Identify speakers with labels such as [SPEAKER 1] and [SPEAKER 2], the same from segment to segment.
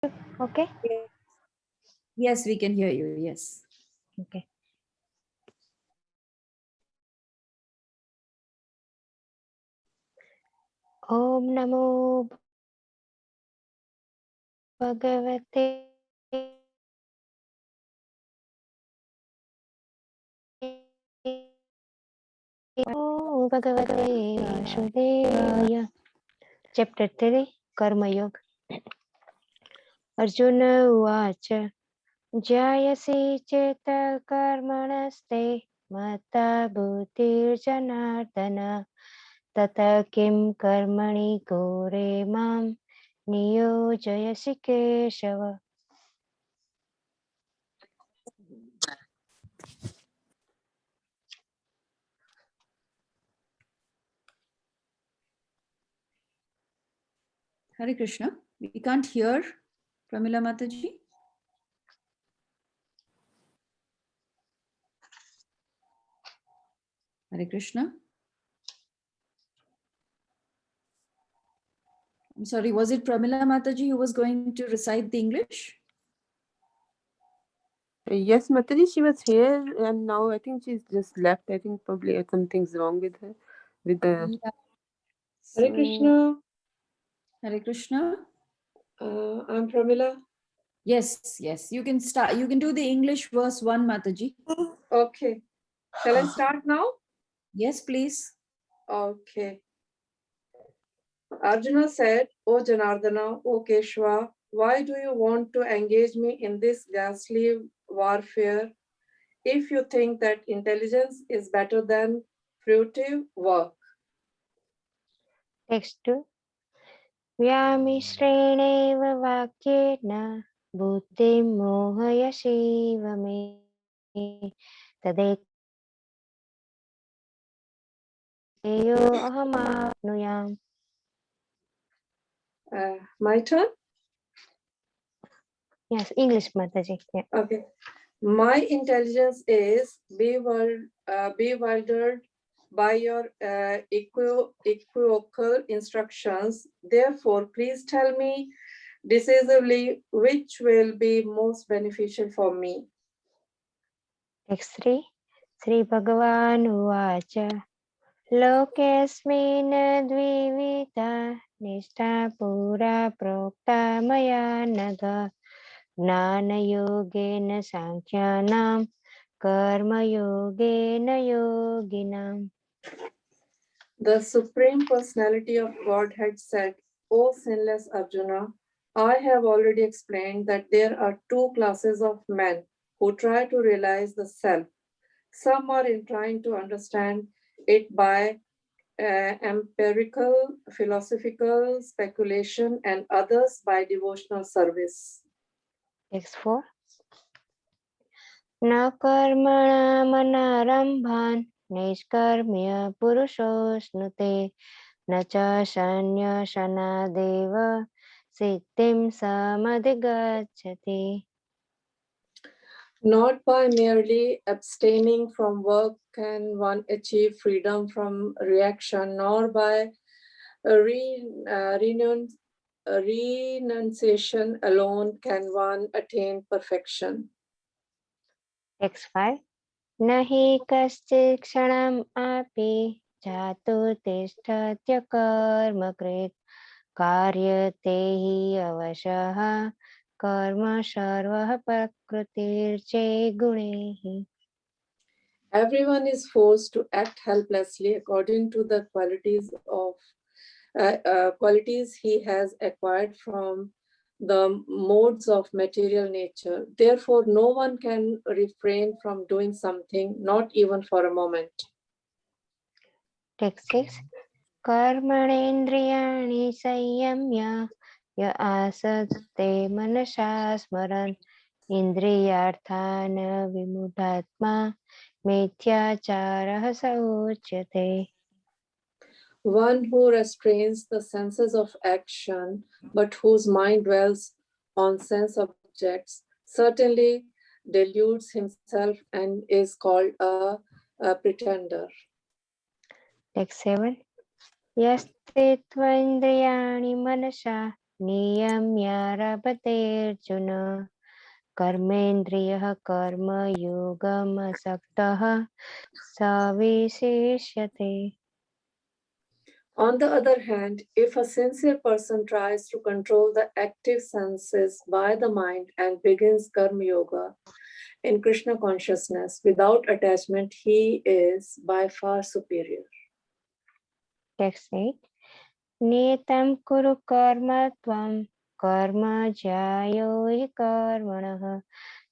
[SPEAKER 1] Okay.
[SPEAKER 2] Yes, we can hear you. Yes.
[SPEAKER 1] Okay. Om Namo Bhagavate Om Bhagavate Vasudevaya. Chapter 3 Karma Yoga. Arjuna Uvacha Jayasi Cheta Karmanaste Mata Bhutirjanardana Tata Kim Karmani Kore Mam Niyojayasi Keshava.
[SPEAKER 2] Hare Krishna. We can't hear Pramila Mataji. Hare Krishna. I'm sorry, was it Pramila Mataji who was going to recite the English?
[SPEAKER 3] Yes, Mataji, she was here and now I think she's just left. I think probably something's wrong with her. With the
[SPEAKER 2] Yeah.
[SPEAKER 4] Hare Krishna.
[SPEAKER 2] Hare Krishna.
[SPEAKER 4] I'm Pramila.
[SPEAKER 2] Yes, yes. You can start. You can do the English verse 1, Mataji.
[SPEAKER 4] Okay. Shall I start now?
[SPEAKER 2] Yes, please.
[SPEAKER 4] Okay. Arjuna said, O Janardana, O Keshava, why do you want to engage me in this ghastly warfare if you think that intelligence is better than fruitive work?
[SPEAKER 1] Text 2 व्यामिश्रेणेव वाक्येन बुद्धिं मोहयसीव मे तदेकयो अहमाप्नुयाम्.
[SPEAKER 4] My turn?
[SPEAKER 1] Yes, English Mataji. Yeah.
[SPEAKER 4] Okay. My intelligence is bewildered by your equivocal instructions. Therefore, please tell me decisively which will be most beneficial for me.
[SPEAKER 1] Text 3 श्रीभगवान् उवाच लोकेऽस्मिन् द्विविधा निष्ठा पुरा प्रोक्ता मया नघ ज्ञानयोगेन साङ्ख्यानां कर्मयोगेन योगिनाम्.
[SPEAKER 4] The Supreme Personality of Godhead said, O sinless Arjuna, I have already explained that there are two classes of men who try to realize the self. Some are in trying to understand it by empirical, philosophical speculation, and others by devotional service.
[SPEAKER 1] Text 4 न कर्मणामनारम्भान् नैष्कर्म्य पुरुषोऽश्नुते न च सन्न्यासनादेव सिद्धिं समधिगच्छति.
[SPEAKER 4] Not by merely abstaining from work can one achieve freedom from reaction, nor by renunciation alone can one attain perfection.
[SPEAKER 1] Text 5 न हि कश्चित् क्षणम् अपि जातु तिष्ठत्य कर्मकृत् कार्यते हि अवशः कर्म सर्वः प्रकृतिर्चे गुणैः.
[SPEAKER 4] Everyone is forced to act helplessly according to the qualities he has acquired from the modes of material nature. Therefore, no one can refrain from doing something, not even for a moment.
[SPEAKER 1] Text 6 कर्मणेन्द्रियाणि संयम्य य आसक्ते मनसा स्मरन् इन्द्रियार्थान् विमूढात्मा मिथ्याचारः स उच्यते.
[SPEAKER 4] One who restrains the senses of action, but whose mind dwells on sense objects, certainly deludes himself and is called a pretender.
[SPEAKER 1] Text 7 यस्ते त्वेन्द्रियाणि मनसा नियम्यारभतेऽर्जुन कर्मेन्द्रियः कर्मयोगमसक्तः स विशेष्यते.
[SPEAKER 4] On the other hand, if a sincere person tries to control the active senses by the mind and begins karma yoga in Krishna consciousness without attachment, he is by far superior.
[SPEAKER 1] Text 8. Netam kuru karma tvam karma jyayo hi karmanah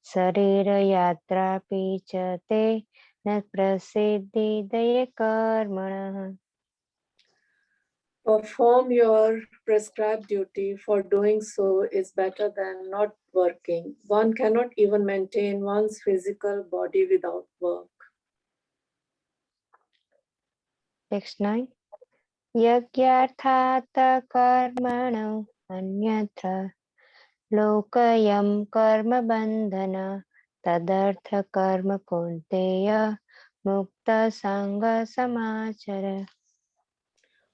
[SPEAKER 1] sarira yatra picha te na prasiddhi daya karmanah.
[SPEAKER 4] Perform your prescribed duty, for doing so is better than not working. One cannot even maintain one's physical body without work.
[SPEAKER 1] Text 9. Yagyarthata karmano anyatra lokayam karma bandhana tadartha karma kunteya mukta sangha samachara.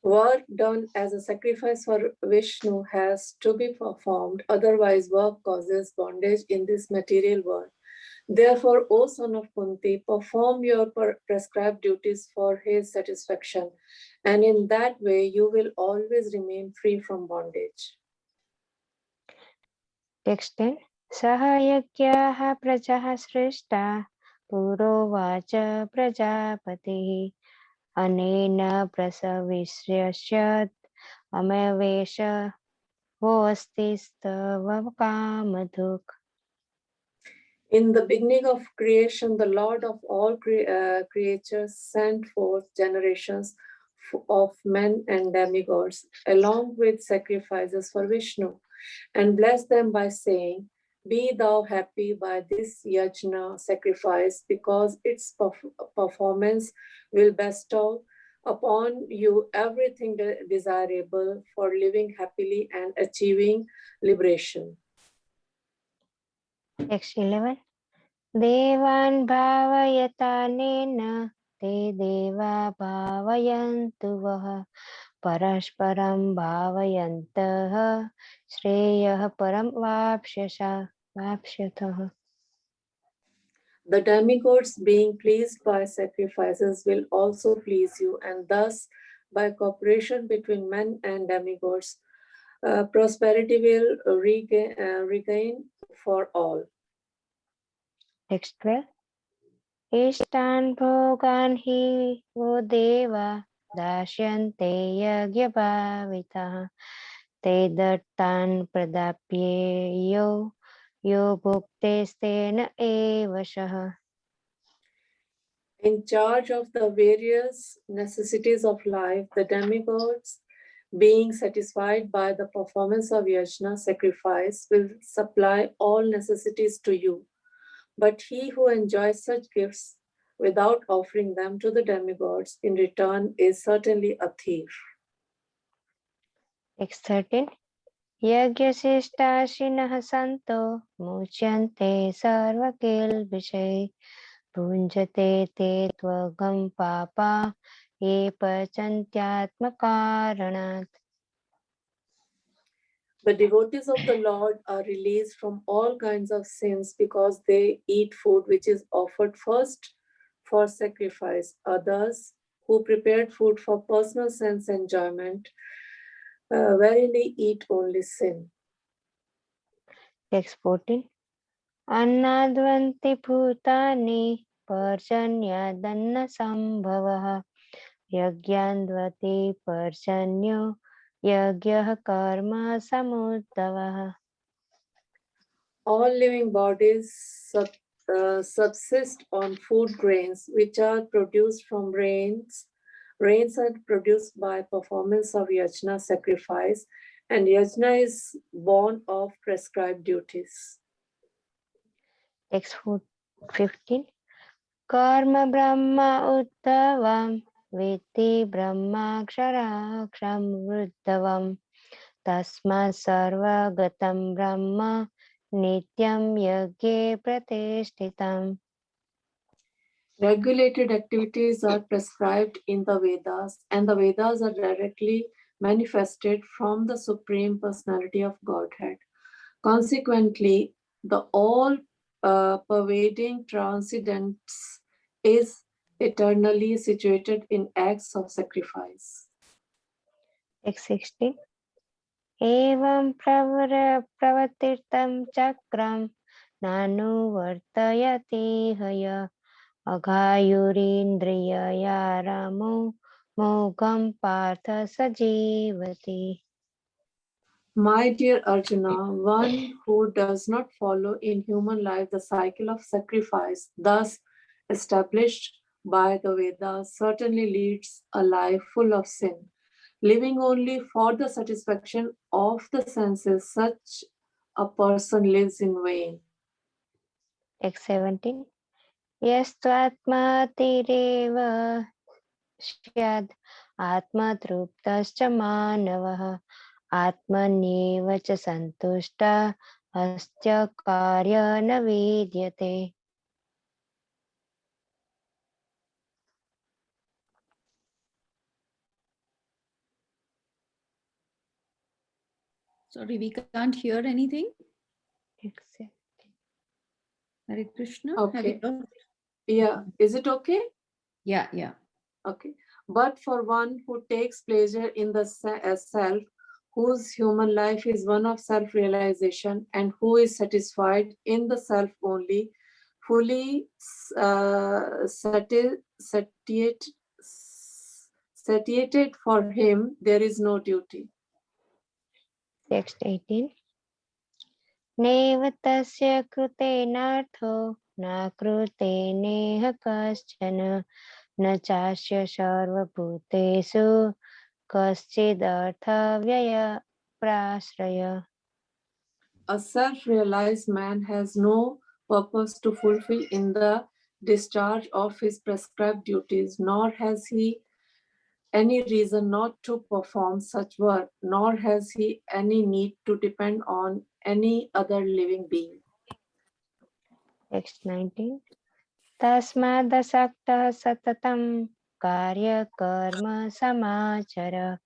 [SPEAKER 4] Work done as a sacrifice for Vishnu has to be performed, otherwise, work causes bondage in this material world. Therefore, O son of Kunti, perform your prescribed duties for his satisfaction, and in that way you will always remain free from bondage.
[SPEAKER 1] Text 10. Sahayagyaha prajaha srishta purovacha prajapatihi anena prasavishyashyat amavesha voastistava.
[SPEAKER 4] In the beginning of creation, the Lord of all creatures sent forth generations of men and demigods, along with sacrifices for Vishnu, and blessed them by saying, "Be thou happy by this yajna sacrifice, because its performance will bestow upon you everything desirable for living happily and achieving liberation."
[SPEAKER 1] Text 11. Devan bhavayatanena te deva bhavayantu vaha parasparam bhavayantah shreyah param vapsyatah.
[SPEAKER 4] The demigods, being pleased by sacrifices, will also please you, and thus, by cooperation between men and demigods, prosperity will regain for all.
[SPEAKER 1] Text 12. Ishtan bhogan hi vo deva dashyante yagyabhavitah te dattan pradapyeyo yo bhuktestena evashah.
[SPEAKER 4] In charge of the various necessities of life, the demigods, being satisfied by the performance of yajna sacrifice, will supply all necessities to you. But he who enjoys such gifts without offering them to the demigods in return is certainly a thief.
[SPEAKER 1] Text 13. Yagyasishtashinah santo muchyante sarvakilbishai bhunjate te tvagam papa ye pachantyatmakaranat.
[SPEAKER 4] The devotees of the Lord are released from all kinds of sins because they eat food which is offered first for sacrifice. Others who prepared food for personal sense enjoyment verily eat only sin.
[SPEAKER 1] Text 14. Annadvanti bhutani parjanyadanna sambhavah yagyandvati parjanyo yagyah karma samuddavah.
[SPEAKER 4] All living bodies subsist on food grains which are produced from rains. Rains are produced by performance of yajna sacrifice, and yajna is born of prescribed duties.
[SPEAKER 1] Text 15. Karma Brahma Uttavam Viti Brahmaksharaksham Vruddhavam Tasma Sarvagatam Brahma Nityam Yagye Pratishtitam.
[SPEAKER 4] Regulated activities are prescribed in the Vedas, and the Vedas are directly manifested from the Supreme Personality of Godhead. Consequently, the all pervading transcendence is eternally situated in acts of sacrifice.
[SPEAKER 1] Text 16. Evam pravartirtam chakram nanuvartayati haya aghayurindriya ramo mogam partha sajivati.
[SPEAKER 4] My dear Arjuna, one who does not follow in human life the cycle of sacrifice, thus established by the Vedas, certainly leads a life full of sin. Living only for the satisfaction of the senses, such a person lives in vain.
[SPEAKER 1] Text 17. Yastvatmatireva syad atmatruptascha manavah atmanyeva cha santushta astya karya na vidyate.
[SPEAKER 2] Sorry, we can't hear anything.
[SPEAKER 1] Except
[SPEAKER 2] Hare Krishna. Have
[SPEAKER 4] Okay.
[SPEAKER 2] you lost?
[SPEAKER 4] Yeah, is it okay?
[SPEAKER 2] Yeah, yeah.
[SPEAKER 4] Okay. But for one who takes pleasure in the self, whose human life is one of self-realization and who is satisfied in the self only, fully satiated for him, there is no duty.
[SPEAKER 1] text 18. Neva tasya krute nartho na krute neha kaschana na chasya sarva bhutesu kaschid vyaya prasraya.
[SPEAKER 4] A self-realized man has no purpose to fulfill in the discharge of his prescribed duties, nor has he any reason not to perform such work, nor has he any need to depend on any other living being.
[SPEAKER 1] Text 19. Tasmadasakta satatam karya karma samachara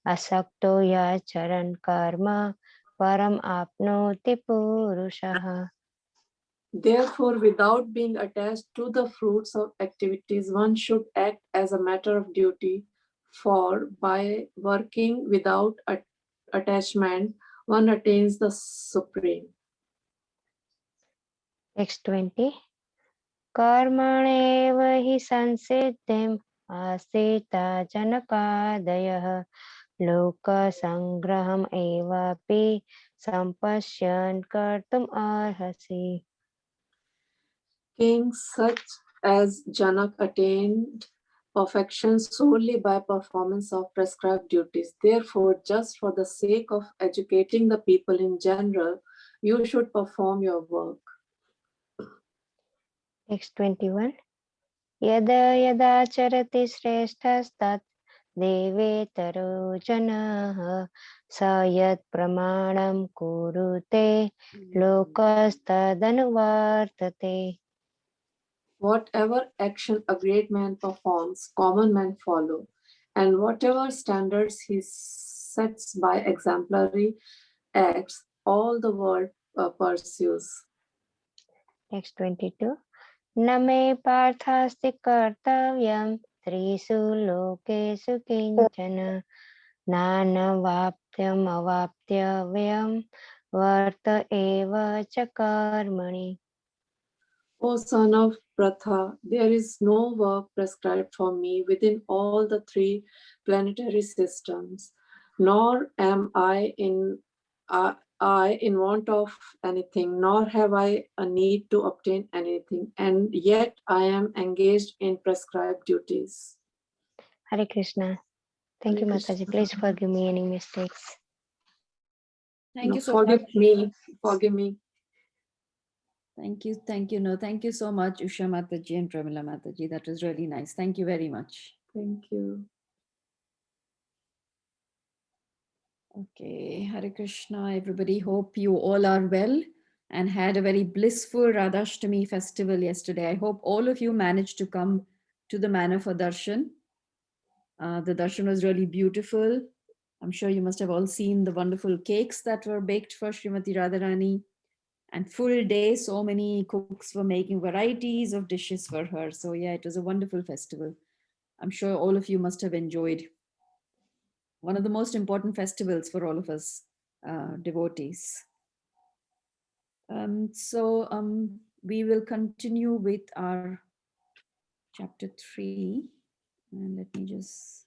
[SPEAKER 1] asakto yacharan karma param apnoti purushaha.
[SPEAKER 4] Therefore, without being attached to the fruits of activities, one should act as a matter of duty, for by working without attachment, one attains the Supreme.
[SPEAKER 1] Text 20. कर्मणेव हि संसिद्धिम् आस्थिता जनकादयः लोकसङ्ग्रहम् एवापि सम्पश्यन् कर्तुम् अर्हसि.
[SPEAKER 4] Kings such as Janak attained perfection solely by performance of prescribed duties. Therefore, just for the sake of educating the people in general, you should perform your work.
[SPEAKER 1] Text 21. यदा यदाचरति श्रेष्ठस्तत् देवेतरो जनाः स यत् प्रमाणं कुरुते लोकस्तदनुवर्तते.
[SPEAKER 4] Whatever action a great man performs, common men follow, and whatever standards he sets by exemplary acts, all the world pursues.
[SPEAKER 1] Text 22. न मे पार्थास्ति कर्तव्यं त्रिषु लोकेषु किञ्चन नानवाप्त्यम् अवाप्तव्यं वर्त एव च कर्मणि.
[SPEAKER 4] O son of Pratha, there is no work prescribed for me within all the three planetary systems, nor am I in want of anything, nor have I a need to obtain anything, and yet I am engaged in prescribed duties.
[SPEAKER 1] Hare Krishna. Thank you,
[SPEAKER 4] Hare
[SPEAKER 1] Mataji.
[SPEAKER 4] Krishna.
[SPEAKER 1] Please forgive me any mistakes.
[SPEAKER 2] Thank
[SPEAKER 4] No,
[SPEAKER 2] you so
[SPEAKER 4] forgive
[SPEAKER 2] much.
[SPEAKER 4] me. Forgive me.
[SPEAKER 2] Thank you. Thank you. No, thank you so much, Usha Mataji and Pramila Mataji. That was really nice. Thank you very much.
[SPEAKER 4] Thank you.
[SPEAKER 2] Okay, Hare Krishna, everybody. Hope you all are well and had a very blissful Radhashtami festival yesterday. I hope all of you managed to come to the manor for darshan. The darshan was really beautiful. I'm sure you must have all seen the wonderful cakes that were baked for Srimati Radharani. And full day, so many cooks were making varieties of dishes for her. So yeah, it was a wonderful festival. I'm sure all of you must have enjoyed. One of the most important festivals for all of us devotees. We will continue with our chapter 3. And let me just,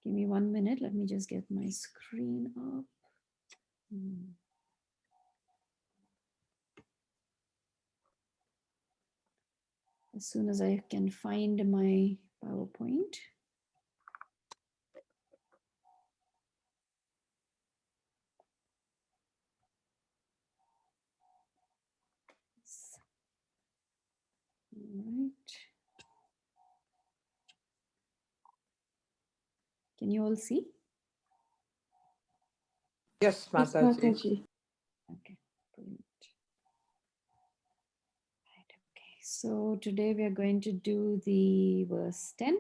[SPEAKER 2] give me 1 minute. Let me just get my screen up. As soon as I can find my PowerPoint. All right. Can you all see?
[SPEAKER 5] Yes,
[SPEAKER 3] Yes,
[SPEAKER 5] Mataji.
[SPEAKER 3] Mataji.
[SPEAKER 2] Okay, brilliant. Right, okay. So today we are going to do the verse 10.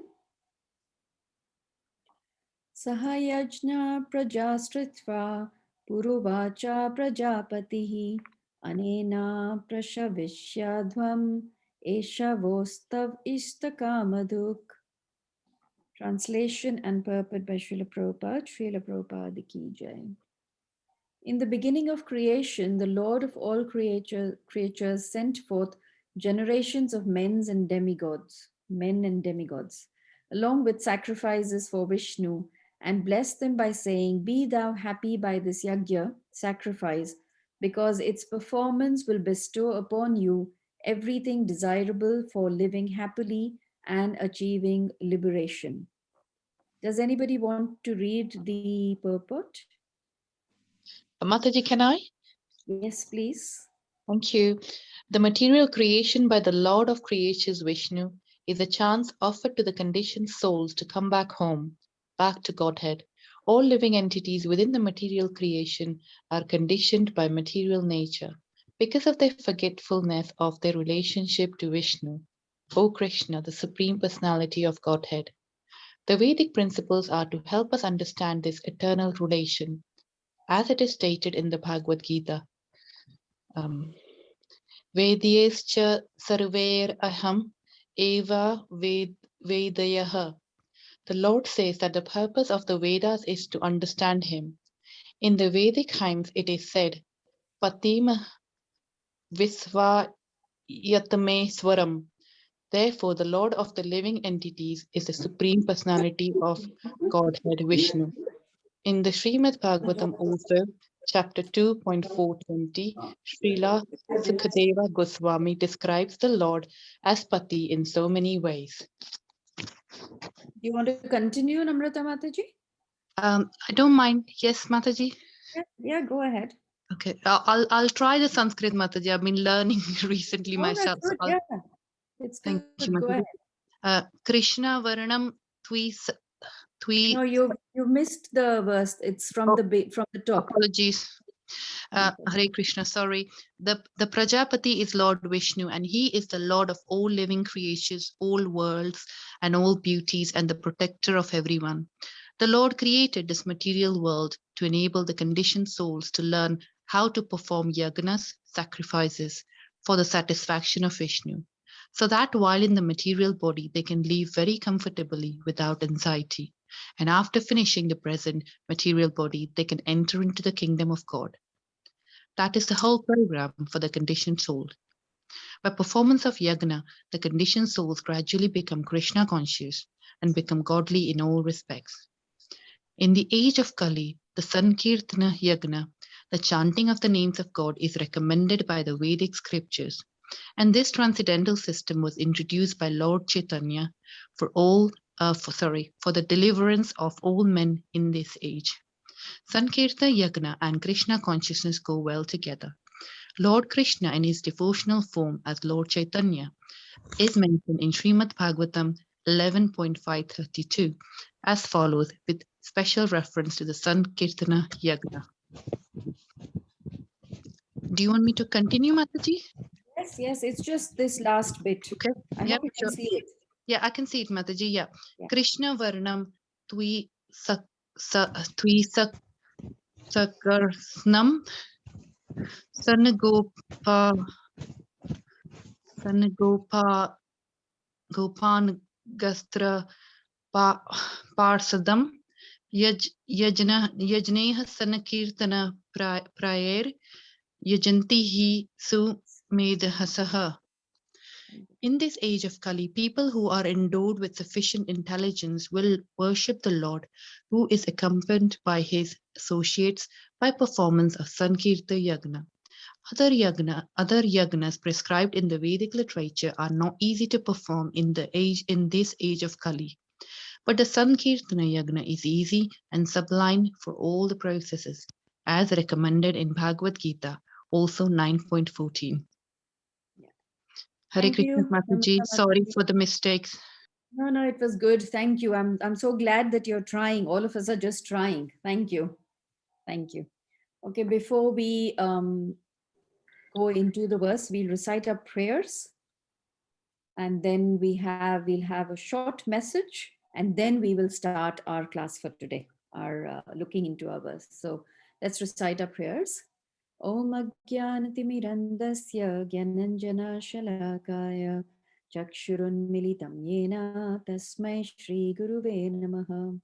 [SPEAKER 2] Sahayajna prajastritva puruvacha prajapatihi anena prashavishyadhvam esha istakamaduk. Translation and purport by Srila Prabhupada. Srila Prabhupada ki jai. In the beginning of creation, the Lord of all creatures sent forth generations of men and demigods, along with sacrifices for Vishnu, and blessed them by saying, "Be thou happy by this yajna, sacrifice, because its performance will bestow upon you everything desirable for living happily and achieving liberation." Does anybody want to read the purport?
[SPEAKER 6] Mataji, can I?
[SPEAKER 2] Yes, please.
[SPEAKER 6] Thank you. The material creation by the Lord of creatures, Vishnu, is a chance offered to the conditioned souls to come back home, back to Godhead. All living entities within the material creation are conditioned by material nature because of their forgetfulness of their relationship to Vishnu, O Krishna, the Supreme Personality of Godhead. The Vedic principles are to help us understand this eternal relation, as it is stated in the Bhagavad Gita. Vedyescha sarvair aham eva vedayah. The Lord says that the purpose of the Vedas is to understand Him. In the Vedic hymns, it is said, Patim Visva Yatame Swaram. Therefore, the Lord of the living entities is the Supreme Personality of Godhead Vishnu. In the Srimad Bhagavatam also, chapter 2.420, Srila Sukadeva Goswami describes the Lord as Pati in so many ways.
[SPEAKER 2] Do you want to continue, Namrata Mataji?
[SPEAKER 6] I don't mind. Yes, Mataji.
[SPEAKER 2] Yeah, go ahead.
[SPEAKER 6] Okay, I'll try the Sanskrit, Mataji. I've been learning recently
[SPEAKER 2] Oh, that's
[SPEAKER 6] myself.
[SPEAKER 2] good.
[SPEAKER 6] So
[SPEAKER 2] Yeah, it's
[SPEAKER 6] thank
[SPEAKER 2] good.
[SPEAKER 6] you,
[SPEAKER 2] Go
[SPEAKER 6] Mataji.
[SPEAKER 2] ahead.
[SPEAKER 6] Krishna Varanam Twi.
[SPEAKER 2] No, you missed the verse. It's from the top.
[SPEAKER 6] Apologies. Hare Krishna, sorry. The Prajapati is Lord Vishnu, and he is the Lord of all living creatures, all worlds, and all beauties, and the protector of everyone. The Lord created this material world to enable the conditioned souls to learn how to perform yagnas, sacrifices, for the satisfaction of Vishnu, so that while in the material body they can live very comfortably without anxiety. And after finishing the present material body, they can enter into the kingdom of God. That is the whole program for the conditioned soul. By performance of yagna, the conditioned souls gradually become Krishna conscious and become godly in all respects. In the age of Kali, the Sankirtana Yagna, the chanting of the names of God, is recommended by the Vedic scriptures. And this transcendental system was introduced by Lord Chaitanya for the deliverance of all men in this age. Sankirta Yagna and Krishna consciousness go well together. Lord Krishna in his devotional form as Lord Chaitanya is mentioned in Srimad Bhagavatam 11.532 as follows, with special reference to the Sankirtana Yagna. Do you want me to continue, Mataji?
[SPEAKER 2] Yes, it's just this last bit.
[SPEAKER 6] Okay.
[SPEAKER 2] I hope you can see it.
[SPEAKER 6] Yeah, I can see it, Mataji. Yeah.
[SPEAKER 2] Yeah.
[SPEAKER 6] Krishna Varnam Sakarsnam Sanagopa Sanagopa Gopan Gastra Parsadam Yajneha Sanakirtana Prayer Yajantihi Sumedhasaha. In this age of Kali, people who are endowed with sufficient intelligence will worship the Lord, who is accompanied by his associates by performance of Sankirta Yagna. Other yagnas prescribed in the Vedic literature are not easy to perform in this age of Kali. But the Sankirtana Yagna is easy and sublime for all the processes, as recommended in Bhagavad Gita, also 9.14. Hare
[SPEAKER 2] Thank
[SPEAKER 6] Krishna
[SPEAKER 2] you.
[SPEAKER 6] Mataji,
[SPEAKER 2] Namaste,
[SPEAKER 6] sorry
[SPEAKER 2] Mataji.
[SPEAKER 6] for the mistakes.
[SPEAKER 2] No, it was good. Thank you. I'm so glad that you're trying. All of us are just trying. Thank you. Thank you. Okay, before we go into the verse, we'll recite our prayers, and then we'll have a short message, and then we will start our class for today, our looking into our verse. So let's recite our prayers. Om Ajnanatimirandasya Gyananjana Shalakaya Chakshurun Militam Yena Tasmai Shri Guruve Namaha.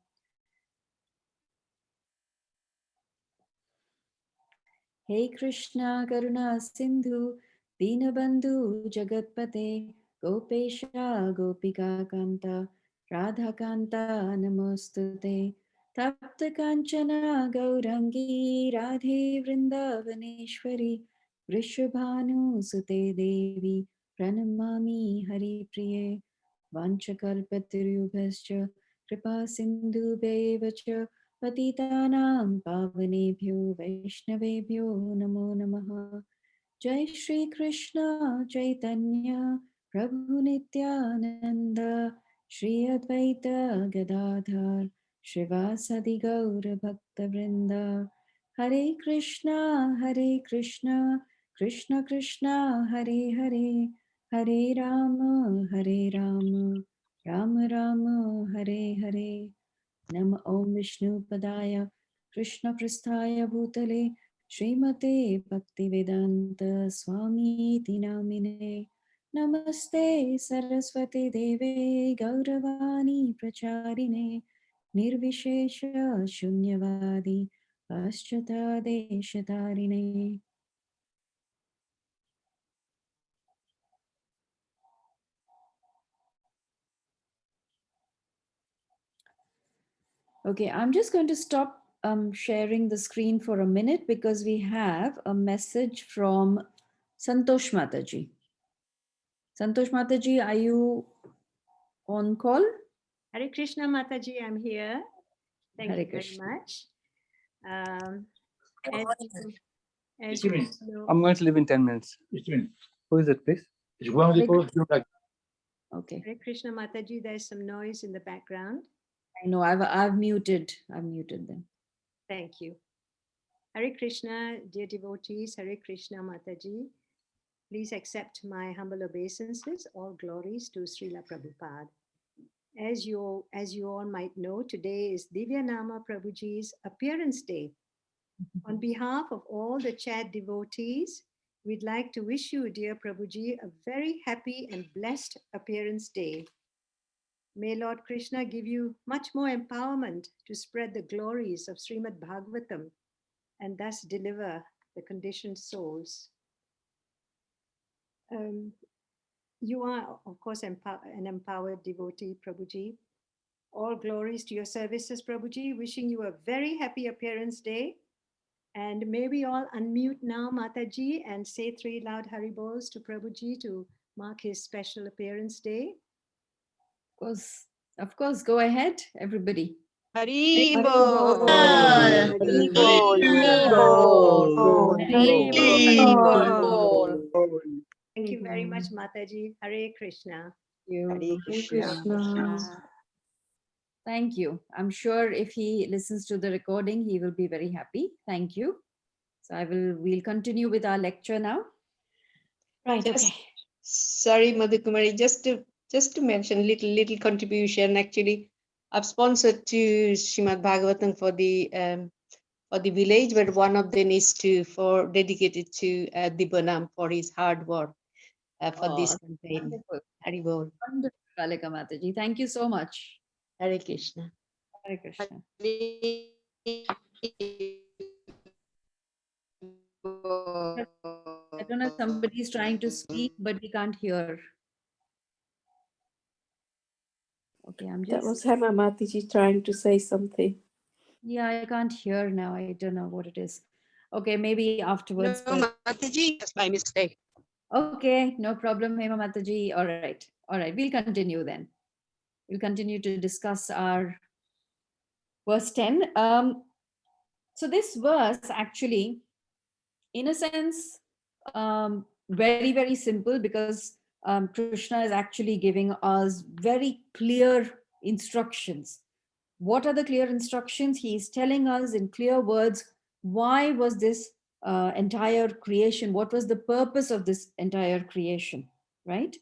[SPEAKER 2] Hey Krishna Karuna Sindhu Dinabandhu Jagatpate Gopesha Gopika Kanta Radha Kanta Namostute Tapta Kanchana Gaurangi Radhe Vrindavaneshwari Vrishabhanu Sute Devi Pranamami Hari Priye Vanchakalpatirubhascha Kripa Sindhu Bevacha Patitanam Pavanebhyo Vaishnavebhyo Namo Namaha. Jai Shri Krishna Chaitanya Prabhu Nityananda Shri Advaita Gadadhar Shrivasadi Gaura Bhakta Vrinda. Hare Krishna Krishna Krishna Hare Hare Hare Rama Rama Rama Hare Hare. Nama Om Vishnu Padaya Krishna Prasthaya Bhutale Srimate Bhaktivedanta Swami Tinamine Namaste Saraswati Deve Gauravani Pracharine Nirvishesha Shunyavadi Paschata Deshatarine. Okay, I'm just going to stop sharing the screen for a minute because we have a message from Santosh Mataji. Santosh Mataji, are you on call?
[SPEAKER 5] Hare Krishna Mataji, I'm here. Thank
[SPEAKER 2] Hare
[SPEAKER 5] you very
[SPEAKER 2] Krishna.
[SPEAKER 5] much. As you
[SPEAKER 7] Just a minute.
[SPEAKER 5] know,
[SPEAKER 7] I'm going to leave in 10 minutes. Just a minute. Who is it, please? It's one
[SPEAKER 2] Hare
[SPEAKER 7] report.
[SPEAKER 2] Okay,
[SPEAKER 5] Hare Krishna Mataji, there's some noise in the background.
[SPEAKER 2] I know I've muted them.
[SPEAKER 5] Thank you. Hare Krishna, dear devotees, Hare Krishna Mataji. Please accept my humble obeisances. All glories to Srila Prabhupada. As you all might know, today is Divya Nama Prabhuji's appearance day. On behalf of all the Chad devotees, we'd like to wish you, dear Prabhuji, a very happy and blessed appearance day. May Lord Krishna give you much more empowerment to spread the glories of Srimad Bhagavatam and thus deliver the conditioned souls. You are, of course, an empowered devotee, Prabhuji. All glories to your services, Prabhuji. Wishing you a very happy appearance day. And may we all unmute now, Mataji, and say 3 loud Haribols to Prabhuji to mark his special appearance day.
[SPEAKER 2] Of course, go ahead, everybody.
[SPEAKER 8] Haribol.
[SPEAKER 5] Thank you very much, Mataji. Hare Krishna.
[SPEAKER 2] Hare
[SPEAKER 3] Krishna.
[SPEAKER 2] Thank you. I'm sure if he listens to the recording, he will be very happy. Thank you. So we'll continue with our lecture now.
[SPEAKER 8] Right, okay. Sorry, Madhu Kumari, just to mention little contribution. Actually, I've sponsored two Srimad Bhagavatam for the village, but one of them is dedicated to Dibanam for his hard work for this
[SPEAKER 2] Oh,
[SPEAKER 8] campaign.
[SPEAKER 2] wonderful.
[SPEAKER 8] Haribol.
[SPEAKER 2] Wonderful, Kalika Mataji. Thank you so much.
[SPEAKER 8] Hare Krishna.
[SPEAKER 2] Hare Krishna. I don't know if somebody is trying to speak, but we can't hear. Okay, I'm
[SPEAKER 4] That
[SPEAKER 2] just.
[SPEAKER 4] was Hema Mataji trying to say something.
[SPEAKER 2] Yeah, I can't hear now. I don't know what it is. Okay, maybe afterwards.
[SPEAKER 8] No, Mataji, that's by mistake.
[SPEAKER 2] Okay, no problem, Hema Mataji. All right. All right, we'll continue then. We'll continue to discuss our verse 10. So this verse actually, in a sense, very, very simple because Krishna is actually giving us very clear instructions. What are the clear instructions? He is telling us in clear words why was this entire creation, what was the purpose of this entire creation, right?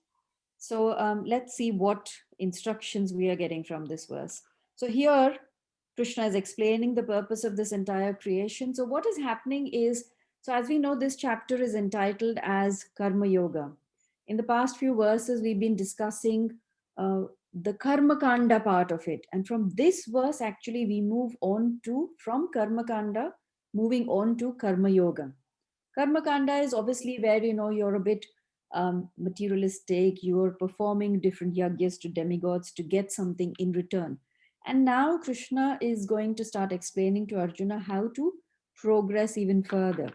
[SPEAKER 2] So let's see what instructions we are getting from this verse. So here, Krishna is explaining the purpose of this entire creation. So what is happening is, so as we know, this chapter is entitled as Karma Yoga. In the past few verses, we've been discussing the Karma Kanda part of it. And from this verse, actually, we move on to, from Karma Kanda, moving on to Karma Yoga. Karma Kanda is obviously where, you know, you're a bit materialistic, you're performing different yagyas to demigods to get something in return. And now Krishna is going to start explaining to Arjuna how to progress even further.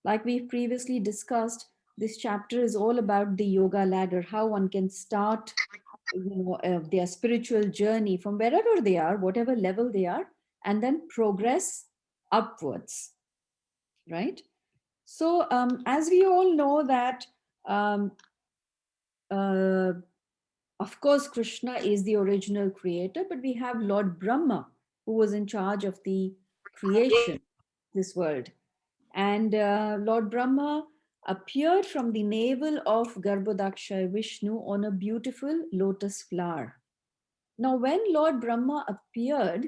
[SPEAKER 2] Like we've previously discussed, this chapter is all about the yoga ladder, how one can start, you know, their spiritual journey from wherever they are, whatever level they are, and then progress upwards, right? So, as we all know that, um, uh, of course, Krishna is the original creator, but we have Lord Brahma, who was in charge of the creation, this world. And Lord Brahma appeared from the navel of Garbhodaksha Vishnu on a beautiful lotus flower. Now, when Lord Brahma appeared,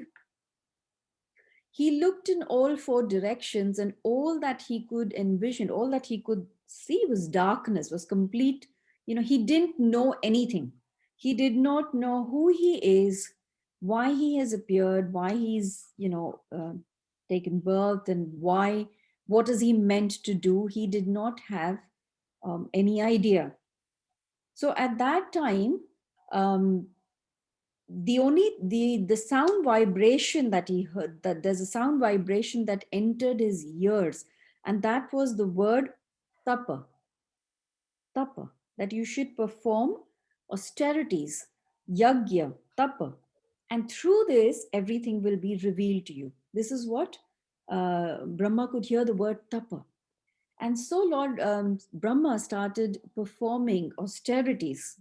[SPEAKER 2] he looked in all four directions, and all that he could envision, all that he could see was darkness, was complete. You know, he didn't know anything. He did not know who he is, why he has appeared, why he's, you know, taken birth, and why, what is he meant to do. He did not have any idea. So at that time, um, the sound vibration that he heard, that there's a sound vibration that entered his ears, and that was the word tapa. Tapa, that you should perform austerities, yagya, tapa, and through this everything will be revealed to you. This is what Brahma could hear, the word tapa. And so Lord Brahma started performing austerities.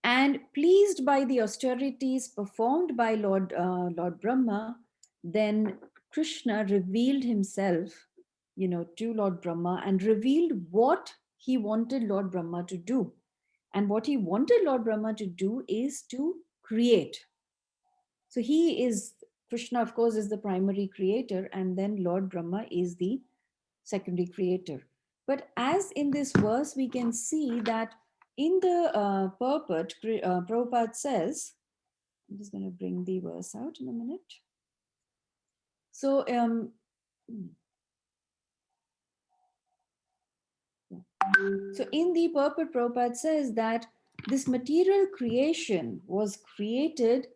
[SPEAKER 2] And pleased by the austerities performed by Lord Brahma, then Krishna revealed himself, you know, to Lord Brahma and revealed what he wanted Lord Brahma to do. And what he wanted Lord Brahma to do is to create. So Krishna, of course, is the primary creator, and then Lord Brahma is the secondary creator. But as in this verse, we can see that in the purport, Prabhupada says, I'm just going to bring the verse out in a minute. So, so in the purport, Prabhupada says that this material creation was created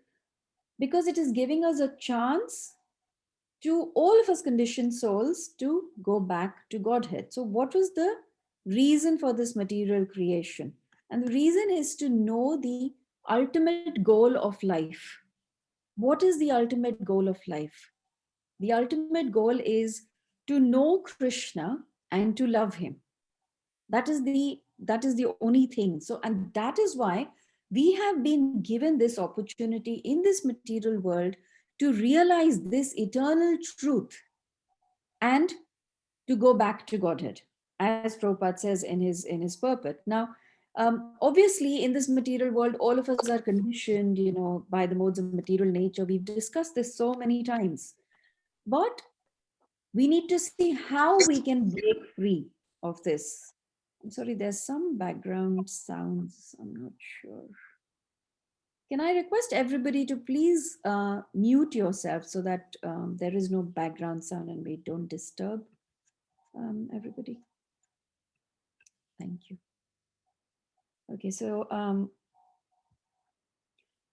[SPEAKER 2] because it is giving us a chance to all of us conditioned souls to go back to Godhead. So, what was the reason for this material creation? And the reason is to know the ultimate goal of life. What is the ultimate goal of life? The ultimate goal is to know Krishna and to love him. That is the only thing. So, and that is why we have been given this opportunity in this material world to realize this eternal truth and to go back to Godhead, as Prabhupada says in his purport. Now, Obviously, in this material world, all of us are conditioned, by the modes of material nature. We've discussed this so many times. But we need to see how we can break free of this. I'm sorry, there's some background sounds. I'm not sure. Can I request everybody to please mute yourself so that there is no background sound and we don't disturb everybody? Thank you. Okay, so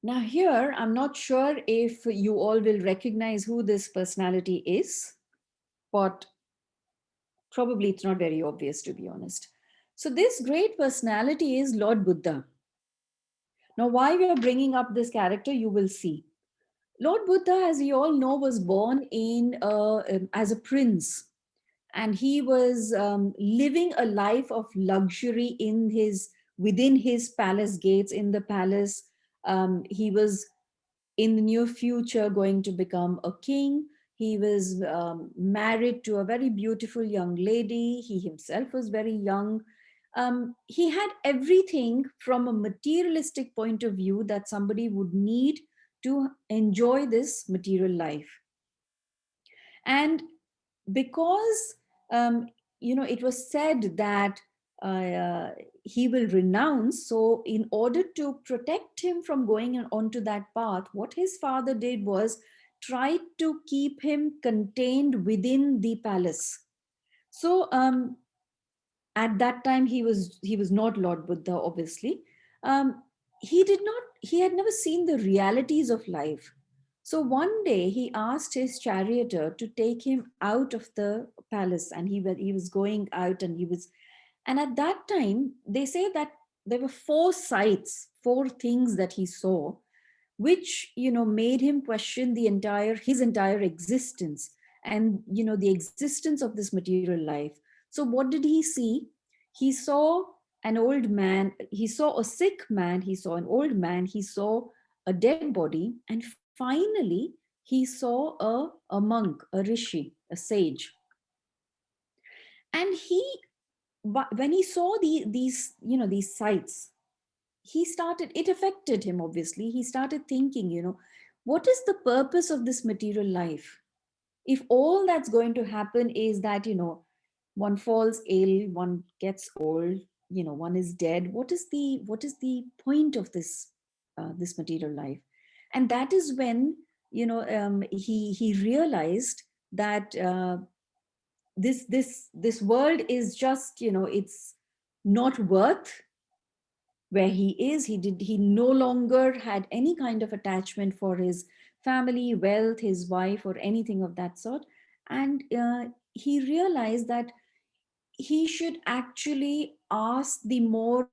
[SPEAKER 2] now here, I'm not sure if you all will recognize who this personality is, but probably it's not very obvious, to be honest. So this great personality is Lord Buddha. Now, why we are bringing up this character, you will see. Lord Buddha, as we all know, was born as a prince, and he was living a life of luxury within his palace gates. In the palace, he was in the near future going to become a king. He was married to a very beautiful young lady. He himself was very young. He had everything from a materialistic point of view that somebody would need to enjoy this material life. And because it was said that he will renounce, so in order to protect him from going onto that path, what his father did was try to keep him contained within the palace. So at that time he was not Lord Buddha, obviously. um, he had never seen the realities of life. So one day he asked his charioteer to take him out of the palace, and he was going out, and at that time they say that there were four things that he saw, which made him question his entire existence, and the existence of this material life. So what did he see? He saw an old man, he saw a sick man, he saw an old man, he saw a dead body, and finally he saw a monk, a rishi, a sage. And when he saw these sights, it affected him. Obviously, he started thinking, what is the purpose of this material life? If all that's going to happen is that one falls ill, one gets old, one is dead, what is the point of this material life? And that is when he realized that this world is just, it's not worth where he is. He no longer had any kind of attachment for his family, wealth, his wife, or anything of that sort. And he realized that he should actually ask the more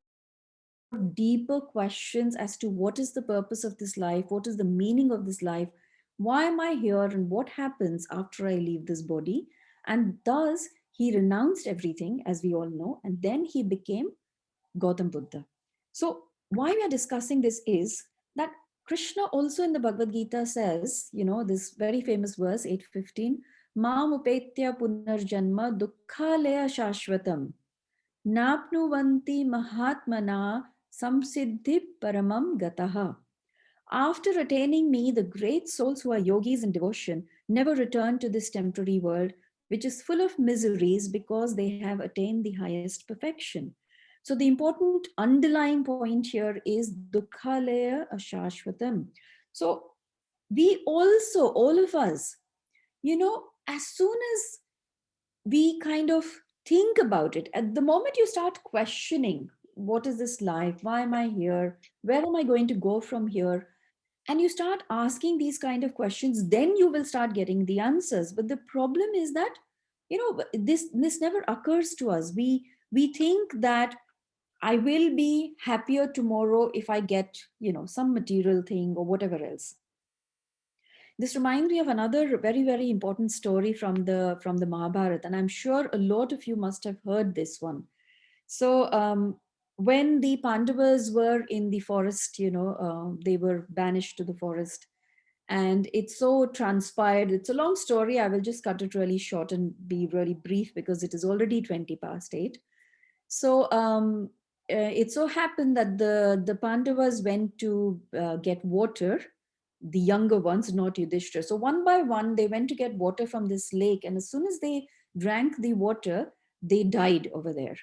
[SPEAKER 2] deeper questions as to what is the purpose of this life, what is the meaning of this life, why am I here, and what happens after I leave this body. And thus he renounced everything, as we all know, and then he became Gautam Buddha. So why we are discussing this is that Krishna also in the Bhagavad Gita says, this very famous verse 8:15, Mam upetya punarjanma dukkhalaya shashvatam napnuvanti mahatmana samsiddhi paramam gataha. After attaining me, the great souls who are yogis in devotion never return to this temporary world, which is full of miseries because they have attained the highest perfection. So the important underlying point here is dukkhalaya ashashvatam. So we also, all of us, as soon as we kind of think about it, at the moment you start questioning, what is this life? Why am I here? Where am I going to go from here? And you start asking these kind of questions, then you will start getting the answers. But the problem is that this never occurs to us. We think that I will be happier tomorrow if I get some material thing or whatever else. This reminds me of another very, very important story from the Mahabharata, and I'm sure a lot of you must have heard this one. So when the Pandavas were in the forest, they were banished to the forest, and it so transpired. It's a long story. I will just cut it really short and be really brief because it is already 20 past 8. So it so happened that the Pandavas went to get water, the younger ones, not Yudhishthira. So one by one, they went to get water from this lake, and as soon as they drank the water, they died over there.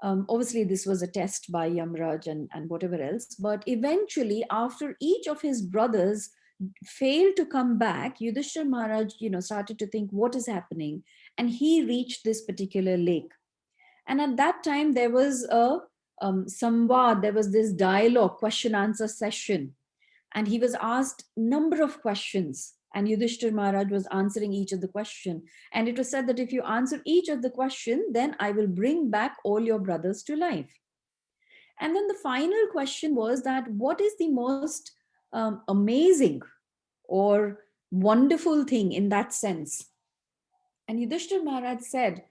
[SPEAKER 2] Obviously, this was a test by Yamraj and whatever else. But eventually, after each of his brothers failed to come back, Yudhishthira Maharaj, started to think what is happening, and he reached this particular lake. And at that time, there was a samvad, there was this dialogue, question answer session. And he was asked number of questions. And Yudhishthir Maharaj was answering each of the question. And it was said that if you answer each of the question, then I will bring back all your brothers to life. And then the final question was that what is the most amazing or wonderful thing in that sense? And Yudhishthir Maharaj said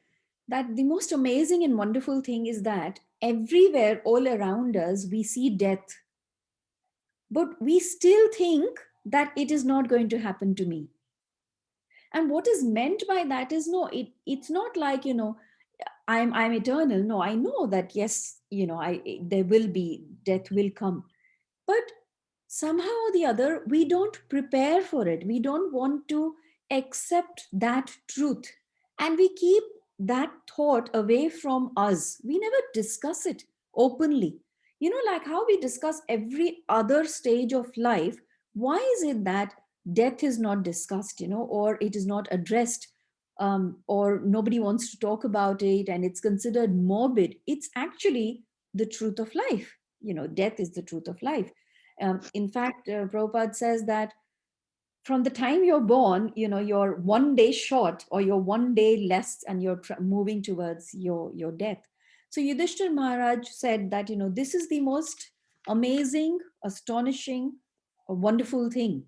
[SPEAKER 2] that the most amazing and wonderful thing is that everywhere, all around us, we see death. But we still think that it is not going to happen to me. And what is meant by that is no, it's not like, I'm eternal. No, I know that, yes, there will be, death will come. But somehow or the other, we don't prepare for it. We don't want to accept that truth. And we keep that thought away from us. We never discuss it openly. Like how we discuss every other stage of life. Why is it that death is not discussed, or it is not addressed, or nobody wants to talk about it and it's considered morbid? It's actually the truth of life. Death is the truth of life. In fact, Prabhupada says that from the time you're born, you're one day short or you're one day less and you're moving towards your death. So Yudhishthir Maharaj said that, this is the most amazing, astonishing, wonderful thing.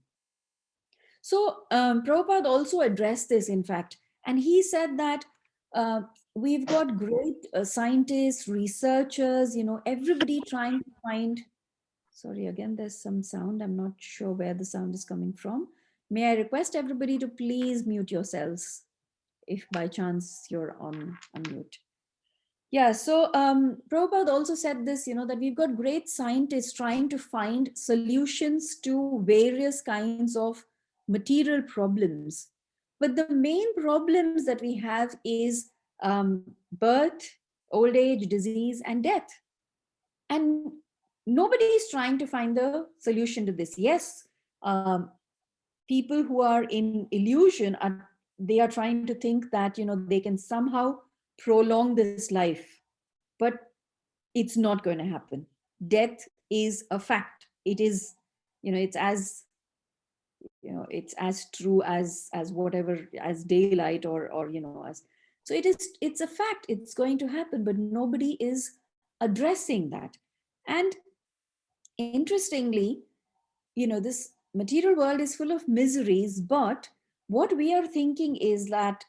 [SPEAKER 2] So Prabhupada also addressed this, in fact, and he said that we've got great scientists, researchers, everybody trying to find. Sorry, again, there's some sound. I'm not sure where the sound is coming from. May I request everybody to please mute yourselves if by chance you're on mute. Yeah, so Prabhupada also said this, that we've got great scientists trying to find solutions to various kinds of material problems. But the main problems that we have is birth, old age, disease, and death. And nobody is trying to find the solution to this. Yes, people who are in illusion, they are trying to think that, they can somehow prolong this life. But it's not going to happen. Death is a fact. It is, it's as, it's as true as whatever, as daylight or as. So it's a fact. It's going to happen, but nobody is addressing that. And interestingly, this material world is full of miseries, but what we are thinking is that,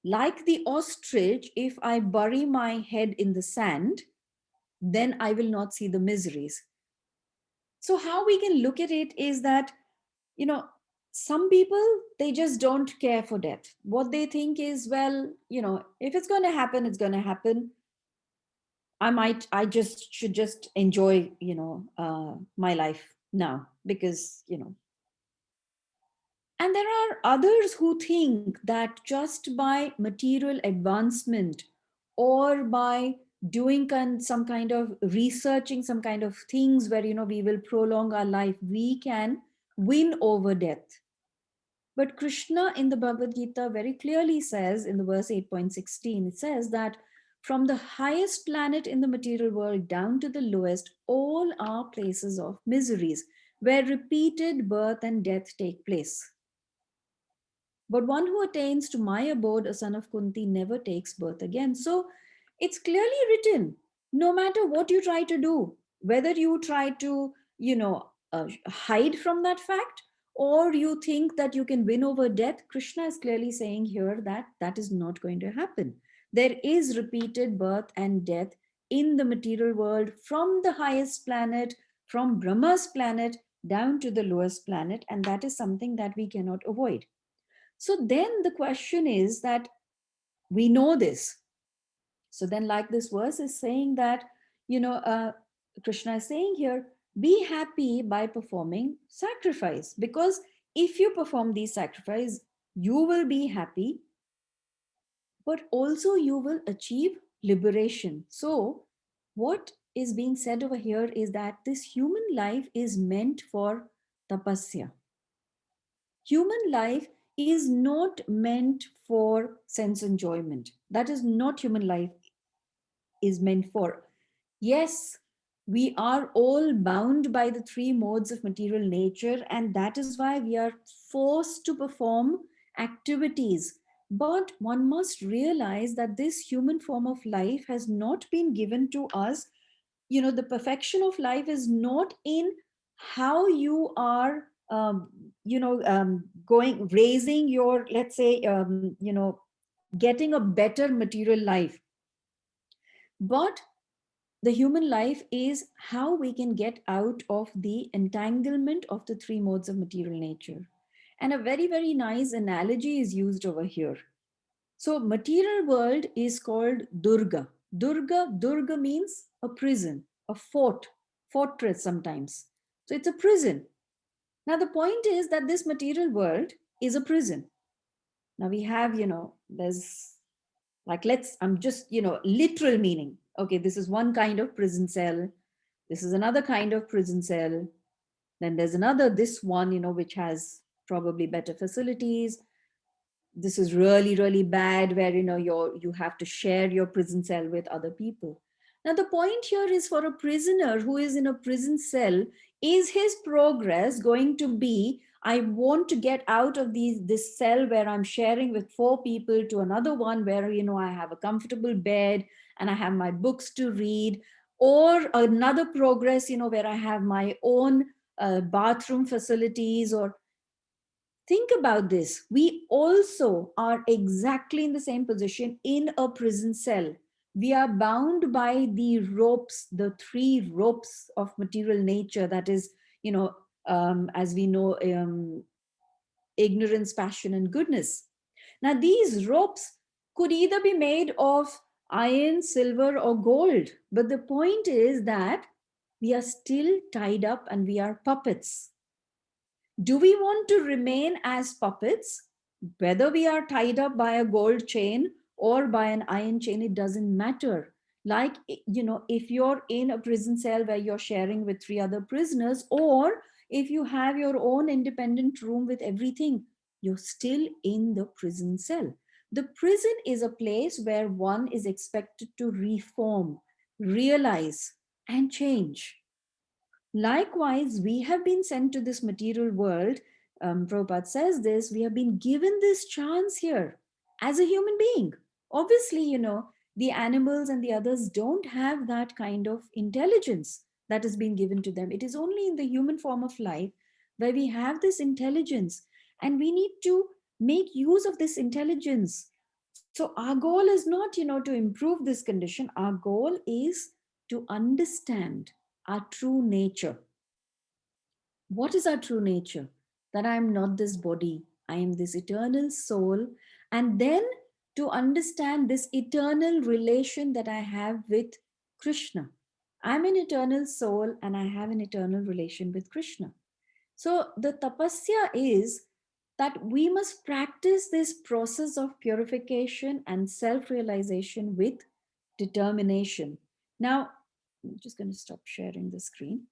[SPEAKER 2] like the ostrich, if I bury my head in the sand, then I will not see the miseries. So how we can look at it is that, some people, they just don't care for death. What they think is, well, if it's going to happen, it's going to happen. I just should just enjoy, my life now because, And there are others who think that just by material advancement or by doing some kind of researching, some kind of things where, we will prolong our life, we can win over death. But Krishna in the Bhagavad Gita very clearly says in the verse 8.16, it says that from the highest planet in the material world down to the lowest, all are places of miseries where repeated birth and death take place. But one who attains to my abode, a son of Kunti, never takes birth again. So it's clearly written, no matter what you try to do, whether you try to, hide from that fact, or you think that you can win over death, Krishna is clearly saying here that that is not going to happen. There is repeated birth and death in the material world, from the highest planet, from Brahma's planet, down to the lowest planet. And that is something that we cannot avoid. So then the question is that we know this. So then, like this verse is saying that, Krishna is saying here, be happy by performing sacrifice, because if you perform these sacrifice, you will be happy, but also you will achieve liberation. So, what is being said over here is that this human life is meant for tapasya. Human life is not meant for sense enjoyment. That is not human life is meant for. Yes, we are all bound by the three modes of material nature, and that is why we are forced to perform activities. But one must realize that this human form of life has not been given to us. The perfection of life is not in how you are, going, raising your, let's say, getting a better material life. But the human life is how we can get out of the entanglement of the three modes of material nature. And a very, very nice analogy is used over here. So material world is called Durga. Durga means a prison, a fortress sometimes. So it's a prison. Now the point is that this material world is a prison. Now we have, there's like, I'm just, literal meaning. Okay, this is one kind of prison cell. This is another kind of prison cell. Then there's another, this one, which has probably better facilities. This is really, really bad, where you have to share your prison cell with other people. Now the point here is, for a prisoner who is in a prison cell, is his progress going to be, I want to get out of this cell where I'm sharing with 4 people to another one where I have a comfortable bed and I have my books to read, or another progress where I have my own bathroom facilities. Or think about this. We also are exactly in the same position in a prison cell. We are bound by the ropes, the 3 ropes of material nature. That is, as we know, ignorance, passion, and goodness. Now, these ropes could either be made of iron, silver, or gold. But the point is that we are still tied up and we are puppets. Do we want to remain as puppets? Whether we are tied up by a gold chain or by an iron chain, it doesn't matter. Like, if you're in a prison cell where you're sharing with 3 other prisoners, or if you have your own independent room with everything, you're still in the prison cell. The prison is a place where one is expected to reform, realize, and change. Likewise, we have been sent to this material world. Prabhupada says this, we have been given this chance here as a human being. Obviously, the animals and the others don't have that kind of intelligence that has been given to them. It is only in the human form of life where we have this intelligence, and we need to make use of this intelligence. So our goal is not, to improve this condition. Our goal is to understand our true nature. What is our true nature? That I am not this body, I am this eternal soul. And then to understand this eternal relation that I have with Krishna. I'm an eternal soul and I have an eternal relation with Krishna. So the tapasya is that we must practice this process of purification and self-realization with determination. Now, I'm just going to stop sharing the screen.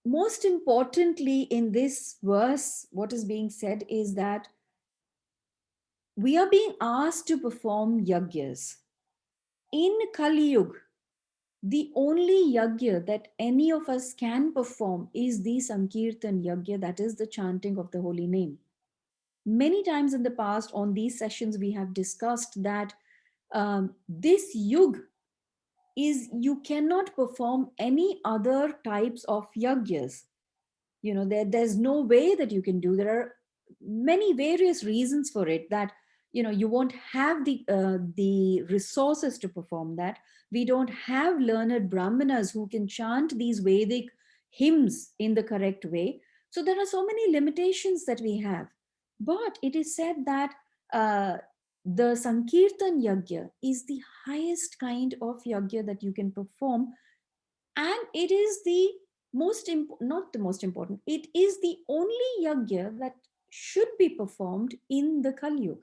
[SPEAKER 2] Most importantly, in this verse, what is being said is that we are being asked to perform yagyas. In Kali Yuga, the only yagya that any of us can perform is the Sankirtan yagya, that is the chanting of the holy name. Many times in the past on these sessions, we have discussed that this yuga is, you cannot perform any other types of yagyas. There's no way that you can do. There are many various reasons for it, that you won't have the resources to perform that. We don't have learned brahmanas who can chant these Vedic hymns in the correct way. So there are so many limitations that we have. But it is said that the Sankirtan Yagya is the highest kind of Yagya that you can perform. And it is the not the most important, it is the only Yagya that should be performed in the Kali Yuga.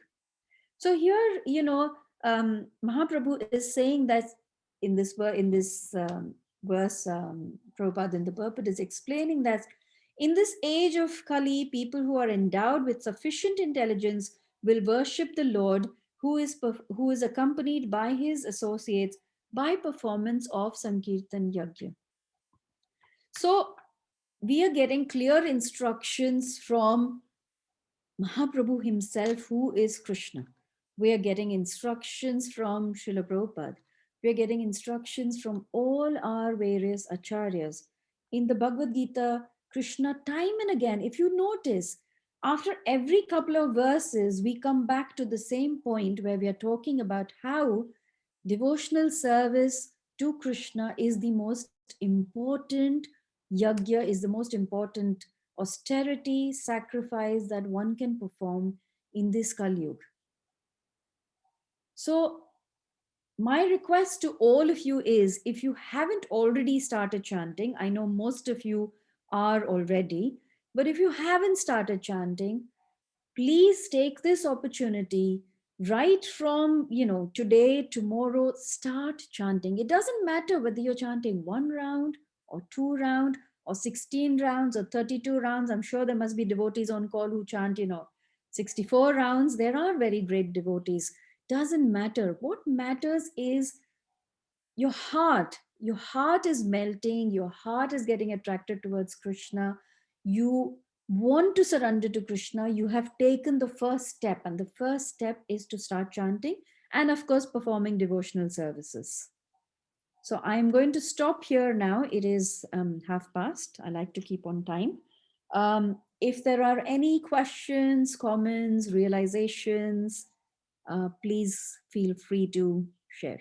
[SPEAKER 2] So here, Mahaprabhu is saying that in this verse, Prabhupada in the purport is explaining that in this age of Kali, people who are endowed with sufficient intelligence will worship the Lord, who is accompanied by his associates by performance of Sankirtan Yagya. So we are getting clear instructions from Mahaprabhu himself, who is Krishna. We are getting instructions from Srila Prabhupada. We are getting instructions from all our various acharyas. In the Bhagavad Gita, Krishna, time and again, if you notice, after every couple of verses, we come back to the same point where we are talking about how devotional service to Krishna is the most important yagya, is the most important austerity, sacrifice that one can perform in this Kali Yuga. So my request to all of you is, if you haven't already started chanting, I know most of you are already, but if you haven't started chanting, please take this opportunity right from today, tomorrow, start chanting. It doesn't matter whether you're chanting 1 round or 2 round or 16 rounds or 32 rounds. I'm sure there must be devotees on call who chant 64 rounds. There are very great devotees. Doesn't matter. What matters is your heart is melting, your heart is getting attracted towards Krishna, you want to surrender to Krishna, you have taken the first step, and the first step is to start chanting and of course performing devotional services. So I'm going to stop here now. It is past. I like to keep on time. If there are any questions, comments, realizations, please feel free to share.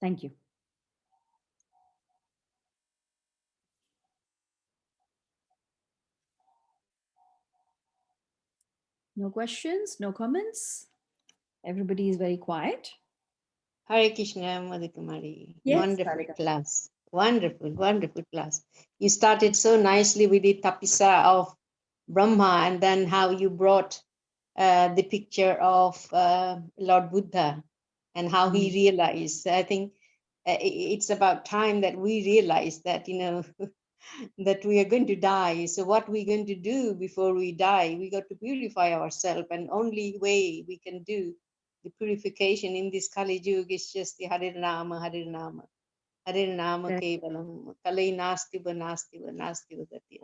[SPEAKER 2] Thank you. No questions, no comments. Everybody is very quiet.
[SPEAKER 8] Hare Krishna, Madhu Kumari.
[SPEAKER 2] Yes,
[SPEAKER 8] Wonderful
[SPEAKER 2] Radhika.
[SPEAKER 8] class. Wonderful, wonderful class. You started so nicely with the tapisa of Brahma, and then how you brought the picture of Lord Buddha and how he realized. I think it's about time that we realize that, that we are going to die. So what we're going to do before we die, we got to purify ourselves. And only way we can do the purification in this Kali Yuga is just the Hare Nama, Hare Nama. Hare Nama Kevalam, Kalai Nasti Va Nasti Va Nasti Va Gati.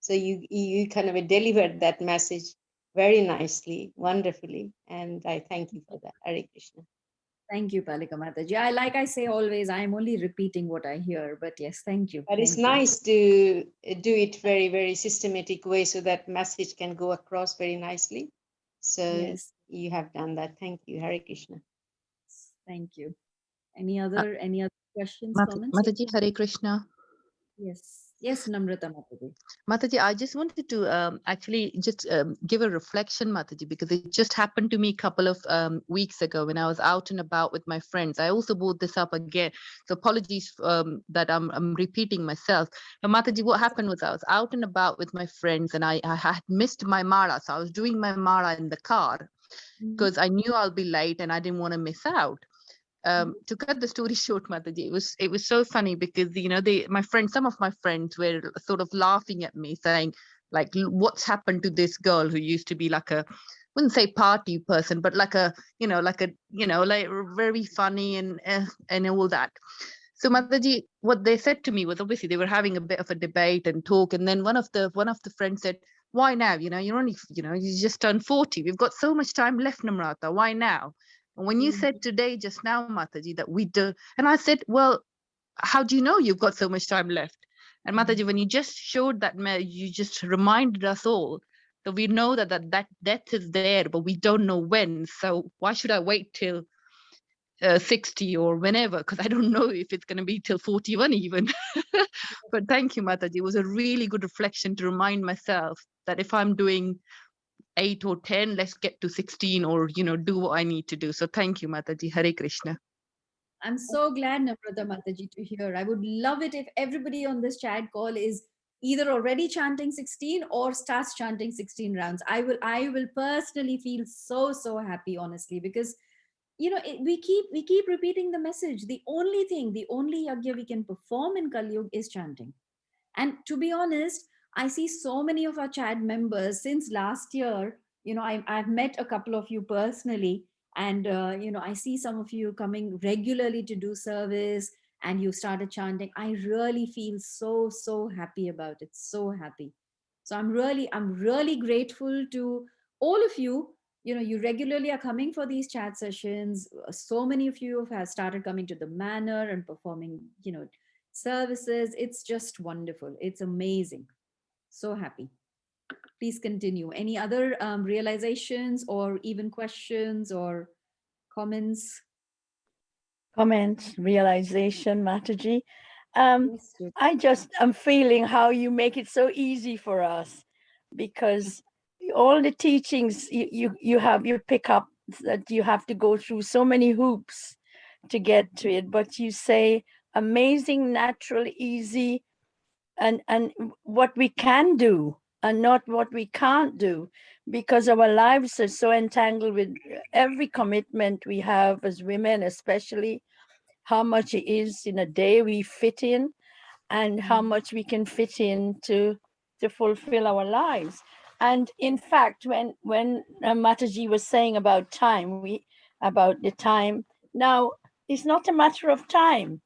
[SPEAKER 8] So you kind of delivered that message very nicely, wonderfully. And I thank you for that. Hare Krishna.
[SPEAKER 2] Thank you, Palika Mataji. Like I say always, I'm only repeating what I hear, but yes, thank you.
[SPEAKER 8] But it's
[SPEAKER 2] Thank you.
[SPEAKER 8] nice to do it very, very systematic way so that message can go across very nicely. So
[SPEAKER 2] Yes,
[SPEAKER 8] you have done that. Thank you, Hare Krishna.
[SPEAKER 2] thank you. Any other questions, comments?
[SPEAKER 6] Mataji, Hare Krishna.
[SPEAKER 2] Yes, Namrata Mataji.
[SPEAKER 6] Mataji, I just wanted to actually just give a reflection, Mataji, because it just happened to me a couple of weeks ago when I was out and about with my friends. I also brought this up again, so apologies that I'm repeating myself. But Mataji, what happened was I was out and about with my friends, and I had missed my Mara, so I was doing my Mara in the car because I knew I'll be late and I didn't want to miss out. To cut the story short, Mataji, it was so funny because some of my friends were sort of laughing at me, saying like, what's happened to this girl who used to be like a, wouldn't say party person, but like very funny and all that. So Mataji, what they said to me was, obviously they were having a bit of a debate and talk, and then one of the friends said, why now? You're only, you just turned 40. We've got so much time left, Namrata. Why now? And when you said today, just now, Mataji, that we do, and I said, well, how do you know you've got so much time left? And Mataji, when you just showed that, you just reminded us all that we know that death is there, but we don't know when. So why should I wait till 60 or whenever? Because I don't know if it's going to be till 41 even. But thank you, Mataji. It was a really good reflection to remind myself that if I'm doing 8 or 10, let's get to 16, or do what I need to do. So thank you, Mataji. Hare Krishna.
[SPEAKER 2] I'm so glad, Namrata Mataji, to hear. I would love it if everybody on this chat call is either already chanting 16 or starts chanting 16 rounds. I will personally feel so happy, honestly, because we keep repeating the message. The only yagya we can perform in Kali Yuga is chanting. And to be honest, I see so many of our chat members since last year. I've met a couple of you personally, and I see some of you coming regularly to do service, and you started chanting. I really feel so happy about it. So happy. So I'm really grateful to all of you. You regularly are coming for these chat sessions. So many of you have started coming to the manor and performing, services. It's just wonderful. It's amazing. So happy. Please continue. Any other realizations or even questions or comments?
[SPEAKER 9] Comments, realization, Mataji. Um,
[SPEAKER 2] Yes, dear.
[SPEAKER 9] I just am feeling how you make it so easy for us, because all the teachings you pick up that you have to go through so many hoops to get to it, but you say amazing, natural, easy, and what we can do and not what we can't do, because our lives are so entangled with every commitment we have as women, especially how much it is in a day we fit in, and how much we can fit in to fulfill our lives. And in fact, when Mataji was saying about time, about the time, now it's not a matter of time.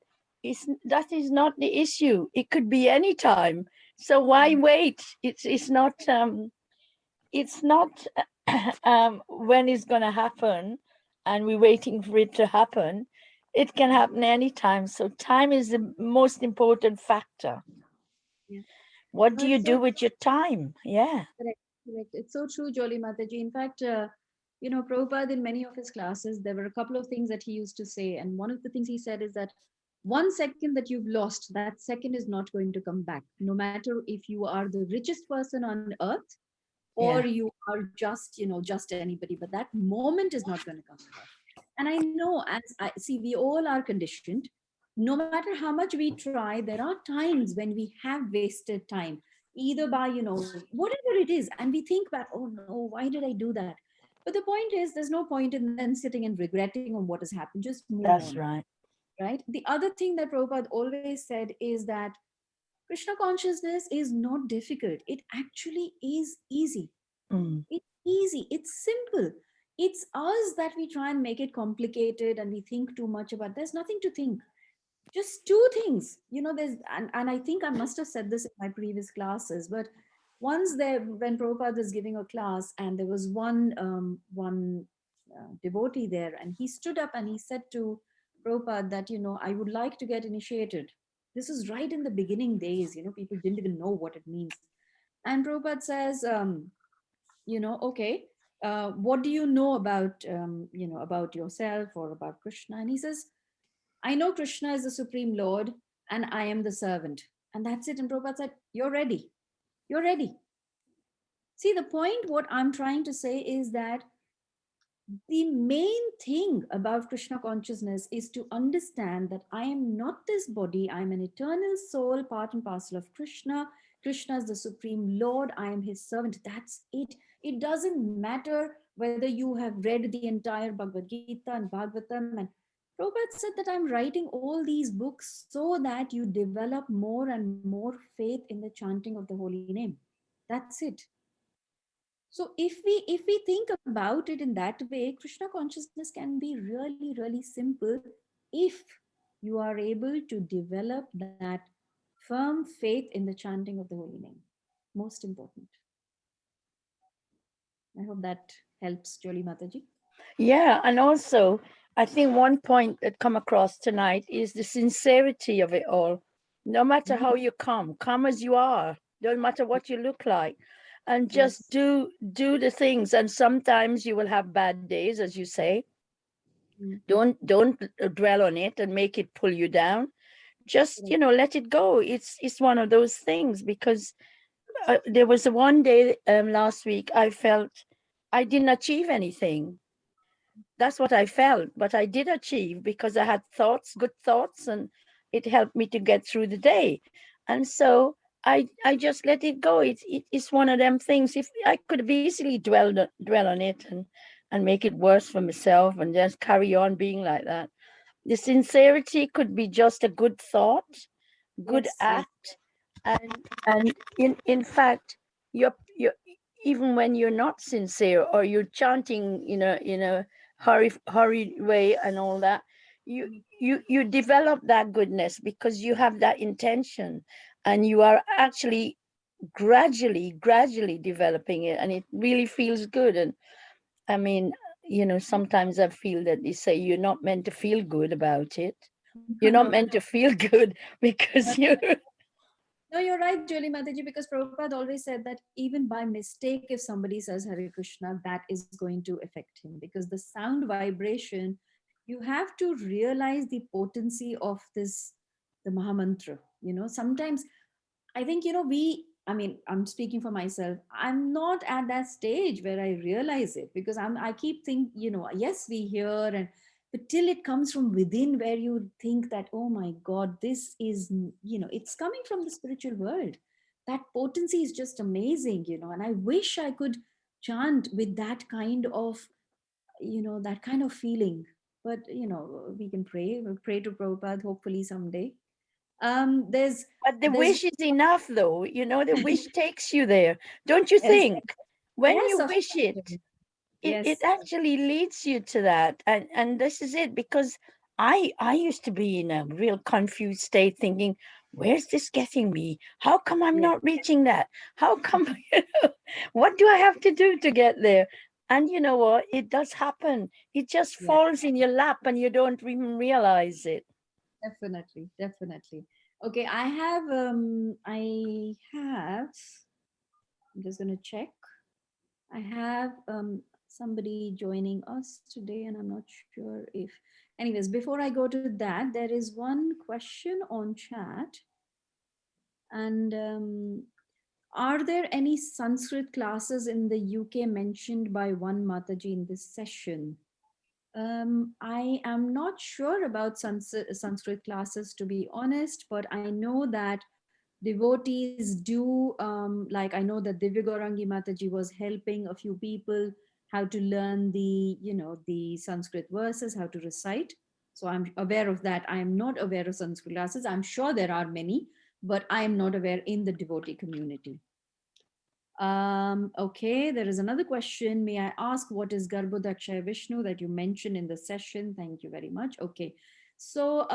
[SPEAKER 9] That is not the issue. It could be any time. So why wait? It's not when it's going to happen and we're waiting for it to happen. It can happen anytime. So time is the most important factor.
[SPEAKER 2] Yeah.
[SPEAKER 9] What
[SPEAKER 2] No,
[SPEAKER 9] do you
[SPEAKER 2] it's
[SPEAKER 9] do
[SPEAKER 2] so
[SPEAKER 9] with your time? Yeah.
[SPEAKER 2] correct. Correct. It's so true, Jolly Mataji. In fact, Prabhupada, in many of his classes, there were a couple of things that he used to say. And one of the things he said is that 1 second that you've lost, that second is not going to come back. No matter if you are the richest person on earth or
[SPEAKER 9] Yeah.
[SPEAKER 2] you are just anybody, but that moment is not going to come back. And I know, as I see, we all are conditioned. No matter how much we try, there are times when we have wasted time, either by whatever it is, and we think back, oh no, why did I do that? But the point is, there's no point in then sitting and regretting on what has happened. Just move
[SPEAKER 9] That's
[SPEAKER 2] on,
[SPEAKER 9] right.
[SPEAKER 2] right? The other thing that Prabhupada always said is that Krishna consciousness is not difficult. It actually is easy.
[SPEAKER 9] Mm,
[SPEAKER 2] It's easy, it's simple. It's us that we try and make it complicated and we think too much about. There's nothing to think. Just two things. There's and I think I must have said this in my previous classes, but once there when Prabhupada was giving a class and there was one devotee there, and he stood up and he said to Prabhupada that I would like to get initiated. This is right in the beginning days. People didn't even know what it means. And Prabhupada says, okay, what do you know about yourself or about Krishna? And he says, I know Krishna is the supreme Lord and I am the servant. And that's it. And Prabhupada said, you're ready. You're ready. See, the point, what I'm trying to say is that the main thing about Krishna consciousness is to understand that I am not this body. I am an eternal soul, part and parcel of Krishna. Krishna is the supreme Lord. I am his servant. That's it. It doesn't matter whether you have read the entire Bhagavad Gita and Bhagavatam. And Prabhupada said that I'm writing all these books so that you develop more and more faith in the chanting of the holy name. That's it. So if we think about it in that way, Krishna consciousness can be really simple if you are able to develop that firm faith in the chanting of the holy name. Most important. I hope that helps, Jolly Mataji.
[SPEAKER 9] yeah. And also, I think one point that come across tonight is the sincerity of it all. No matter how you come as you are. Don't matter what you look like, and just
[SPEAKER 2] Yes.
[SPEAKER 9] do the things. And sometimes you will have bad days, as you say.
[SPEAKER 2] Mm.
[SPEAKER 9] Don't dwell on it and make it pull you down. Just
[SPEAKER 2] Correct.
[SPEAKER 9] let it go. It's one of those things, because there was one day last week I felt I didn't achieve anything. That's what I felt, but I did achieve because I had thoughts, good thoughts, and it helped me to get through the day. And so I just let it go. It's one of them things. If I could have easily dwell on it and make it worse for myself and just carry on being like that. The sincerity could be just a good thought, good
[SPEAKER 2] Yes, yes.
[SPEAKER 9] act, and in fact, you're even when you're not sincere or you're chanting in a hurried way and all that, you develop that goodness because you have that intention, and you are actually gradually developing it, and it really feels good. And I mean, sometimes I feel that they say you're not meant to feel good about it. You're not meant to feel good because you.
[SPEAKER 2] No, you're right, Joli Mataji, because Prabhupada always said that even by mistake, if somebody says Hare Krishna, that is going to affect him, because the sound vibration, you have to realize the potency of this, the Mahamantra. Sometimes I think, I mean, I'm speaking for myself. I'm not at that stage where I realize it, because I keep thinking, yes, we hear, but till it comes from within, where you think that, oh my God, this is, it's coming from the spiritual world. That potency is just amazing, and I wish I could chant with that kind of, that kind of feeling. But, we can pray to Prabhupada, hopefully someday. There's,
[SPEAKER 9] But the
[SPEAKER 2] there's,
[SPEAKER 9] wish is enough, though. The wish takes you there, don't you
[SPEAKER 2] yes,
[SPEAKER 9] think? When
[SPEAKER 2] yes,
[SPEAKER 9] you
[SPEAKER 2] of
[SPEAKER 9] wish it,
[SPEAKER 2] course.
[SPEAKER 9] it
[SPEAKER 2] Yes,
[SPEAKER 9] actually leads you to that. And this is it, because I used to be in a real confused state, thinking, where's this getting me? How come I'm
[SPEAKER 2] yes,
[SPEAKER 9] not reaching that? How come, what do I have to do to get there? And you know what? It does happen. It just
[SPEAKER 2] yes,
[SPEAKER 9] falls in your lap and you don't even realize it.
[SPEAKER 2] definitely, definitely. Okay, I'm just gonna check. I have somebody joining us today, and I'm not sure if, anyways, before I go to that, there is one question on chat. And are there any Sanskrit classes in the UK mentioned by one Mataji in this session? I am not sure about Sanskrit classes, to be honest, but I know that devotees do, like I know that Divya Gaurangi Mataji was helping a few people how to learn the Sanskrit verses, how to recite. So I'm aware of that. I am not aware of Sanskrit classes. I'm sure there are many, but I am not aware in the devotee community. Okay, there is another question. May I ask what is Garbhodakshaya Vishnu that you mentioned in the session? Thank you very much. Okay, so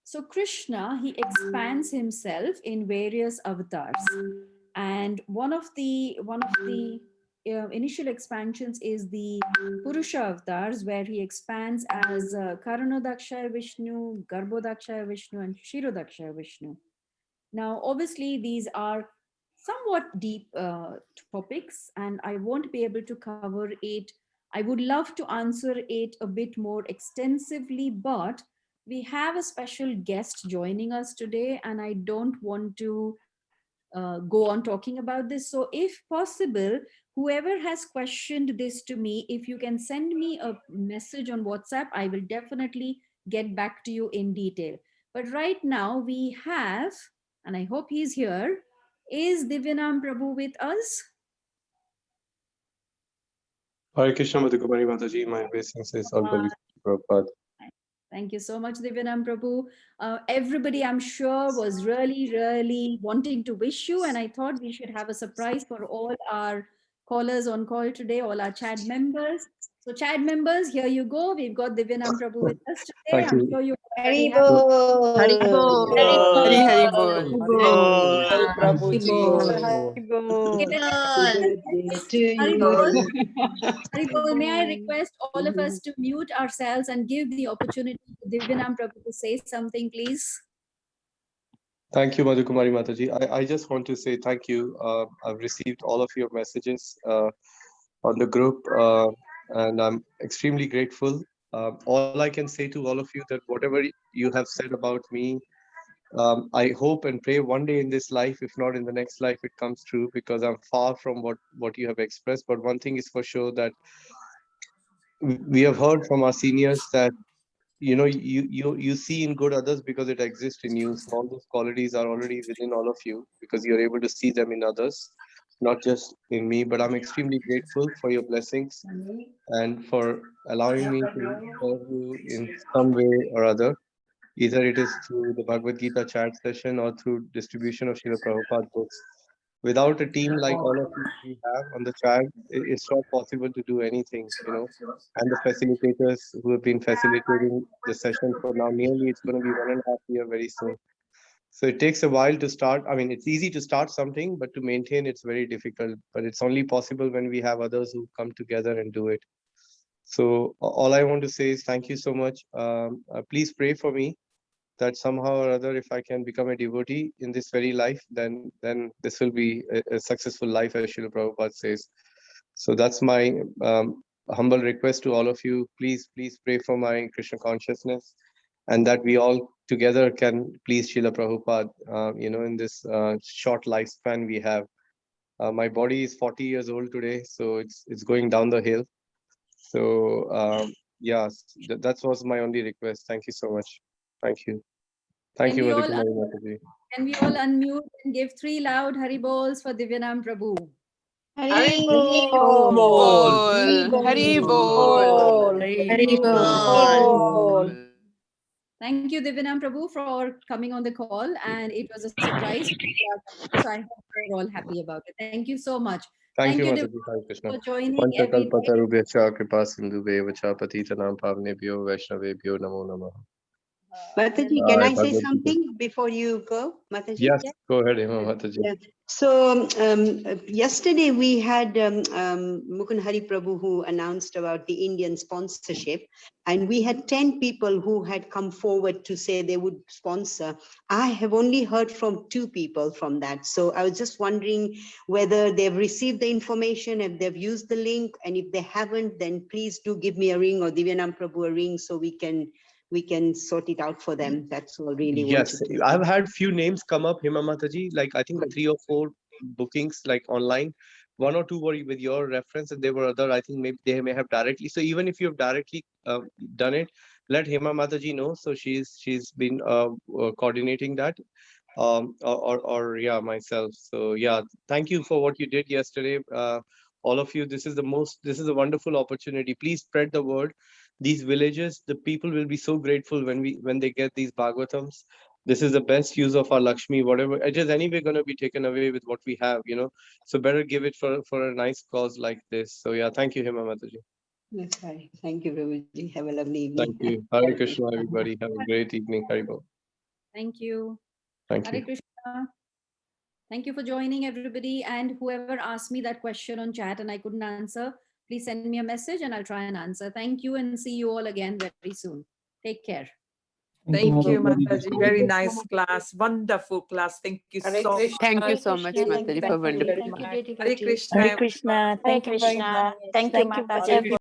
[SPEAKER 2] so Krishna, he expands himself in various avatars, and one of the initial expansions is the Purusha avatars, where he expands as Karanodakshaya Vishnu, Garbhodakshaya Vishnu, and Shirodakshaya Vishnu. Now, obviously, these are somewhat deep topics, and I won't be able to cover it. I would love to answer it a bit more extensively, but we have a special guest joining us today, and I don't want to go on talking about this. So, if possible, whoever has questioned this to me, if you can send me a message on WhatsApp, I will definitely get back to you in detail. But right now, we have, and I hope he's here, is Divyanam Prabhu with us?
[SPEAKER 10] Hare Krishna, Madhu Kumari Mataji. My obeisance is all glory to Prabhupada.
[SPEAKER 2] Thank you so much, Divyanam Prabhu. Everybody, I'm sure, was really, really wanting to wish you, and I thought we should have a surprise for all our callers on call today, all our chat members. So, chat members, here you go. We've got Divyanam Prabhu with us today.
[SPEAKER 10] Thank
[SPEAKER 2] I'm
[SPEAKER 10] you.
[SPEAKER 2] sure you're very happy.
[SPEAKER 8] Haribol.
[SPEAKER 6] Haribol.
[SPEAKER 9] Very,
[SPEAKER 3] Hari
[SPEAKER 9] good.
[SPEAKER 3] Bol.
[SPEAKER 6] Haribol.
[SPEAKER 3] Hari Prabhuji.
[SPEAKER 2] Okay,
[SPEAKER 8] Happy birthday to
[SPEAKER 2] Haribol.
[SPEAKER 8] you.
[SPEAKER 2] Haribol, may I request all of us to mute ourselves and give the opportunity to Divyanam Prabhu to say something, please?
[SPEAKER 10] Thank you, Madhu Kumari Mataji. I just want to say thank you. I've received all of your messages on the group, and I'm extremely grateful. All I can say to all of you that whatever you have said about me I hope and pray one day in this life, if not in the next life, it comes true, because I'm far from what you have expressed. But one thing is for sure, that we have heard from our seniors that you see in good others because it exists in you. So all those qualities are already within all of you because you're able to see them in others, not just in me. But I'm extremely grateful for your blessings and for allowing me to serve you in some way or other. Either it is through the Bhagavad Gita chat session or through distribution of Srila Prabhupada books. Without a team like all of you we have on the chat, it's not possible to do anything. And the facilitators who have been facilitating the session for now, nearly it's going to be 1.5 years very soon. So it takes a while to start. I mean, it's easy to start something, but to maintain it's very difficult. But it's only possible when we have others who come together and do it. So all I want to say is thank you so much. Please pray for me that somehow or other, if I can become a devotee in this very life, then this will be a successful life, as Srila Prabhupada says. So that's my humble request to all of you. Please pray for my Krishna consciousness, and that we all together can please Srila Prabhupada, in this short lifespan we have. My body is 40 years old today, so it's going down the hill. So yeah, that was my only request. Thank you so much. Thank you. Thank you, Madhu Kumari Mataji.
[SPEAKER 2] Can we all unmute and give 3 loud Haribols for Divyanam Prabhu?
[SPEAKER 8] Hari
[SPEAKER 3] Bol. Hari Bol.
[SPEAKER 2] Thank you, Divyanam Prabhu, for coming on the call. And it was a surprise. So I hope we're all happy about it. Thank you so much.
[SPEAKER 10] Thank you,
[SPEAKER 2] Divyanam,
[SPEAKER 10] Mataji. Hare Krishna.
[SPEAKER 2] for joining every day.
[SPEAKER 10] Panchakalpatarubhyacha kripa sindhubhya patitanam pavnebhyo vaishnavebhyo namo namah.
[SPEAKER 8] Mataji, can I say
[SPEAKER 10] Bhagavad Gita.
[SPEAKER 8] something before you go, Mataji?
[SPEAKER 10] Yes, go ahead, Hema Mataji.
[SPEAKER 8] Yeah. So yesterday we had Mukund Hari Prabhu who announced about the Indian sponsorship, and we had 10 people who had come forward to say they would sponsor. I have only heard from 2 people from that. So I was just wondering whether they've received the information, if they've used the link, and if they haven't, then please do give me a ring or Divyanam Prabhu a ring so we can sort it out for them. That's all really
[SPEAKER 10] Yes,
[SPEAKER 8] wanted to say.
[SPEAKER 10] I've had few names come up, Hema Mataji, like I think 3 or 4 bookings like online. 1 or 2 were with your reference, and there were other, I think maybe they may have directly. So even if you have directly done it, let Hema Mataji know. So she's been coordinating that, or yeah, myself. So yeah, thank you for what you did yesterday, all of you. This is a wonderful opportunity. Please spread the word. These villages, the people will be so grateful when they get these Bhagavatams. This is the best use of our Lakshmi. Whatever it is, anyway going to be taken away with what we have. So better give it for a nice cause like this. So yeah, thank you, Hema Mataji.
[SPEAKER 8] That's right. Thank you, Prabhuji. Have a lovely evening.
[SPEAKER 10] Thank you. Hare Krishna, everybody. Have a great evening. Haribol.
[SPEAKER 2] Thank you.
[SPEAKER 10] Thank
[SPEAKER 2] Hare
[SPEAKER 10] you.
[SPEAKER 2] Krishna. Thank you for joining, everybody. And whoever asked me that question on chat and I couldn't answer, please send me a message and I'll try and answer. Thank you, and see you all again very soon. Take care.
[SPEAKER 11] Thank you, Mataji. Very nice class. Wonderful class. Thank you
[SPEAKER 4] Hare
[SPEAKER 11] so
[SPEAKER 4] Krishna.
[SPEAKER 11] much.
[SPEAKER 3] Thank you so much, Mataji, for wonderful.
[SPEAKER 11] Hare Krishna.
[SPEAKER 9] Hare Krishna. Thank you very much.
[SPEAKER 12] Thank you,
[SPEAKER 9] Thank you,
[SPEAKER 12] Mataji.
[SPEAKER 9] Mataji.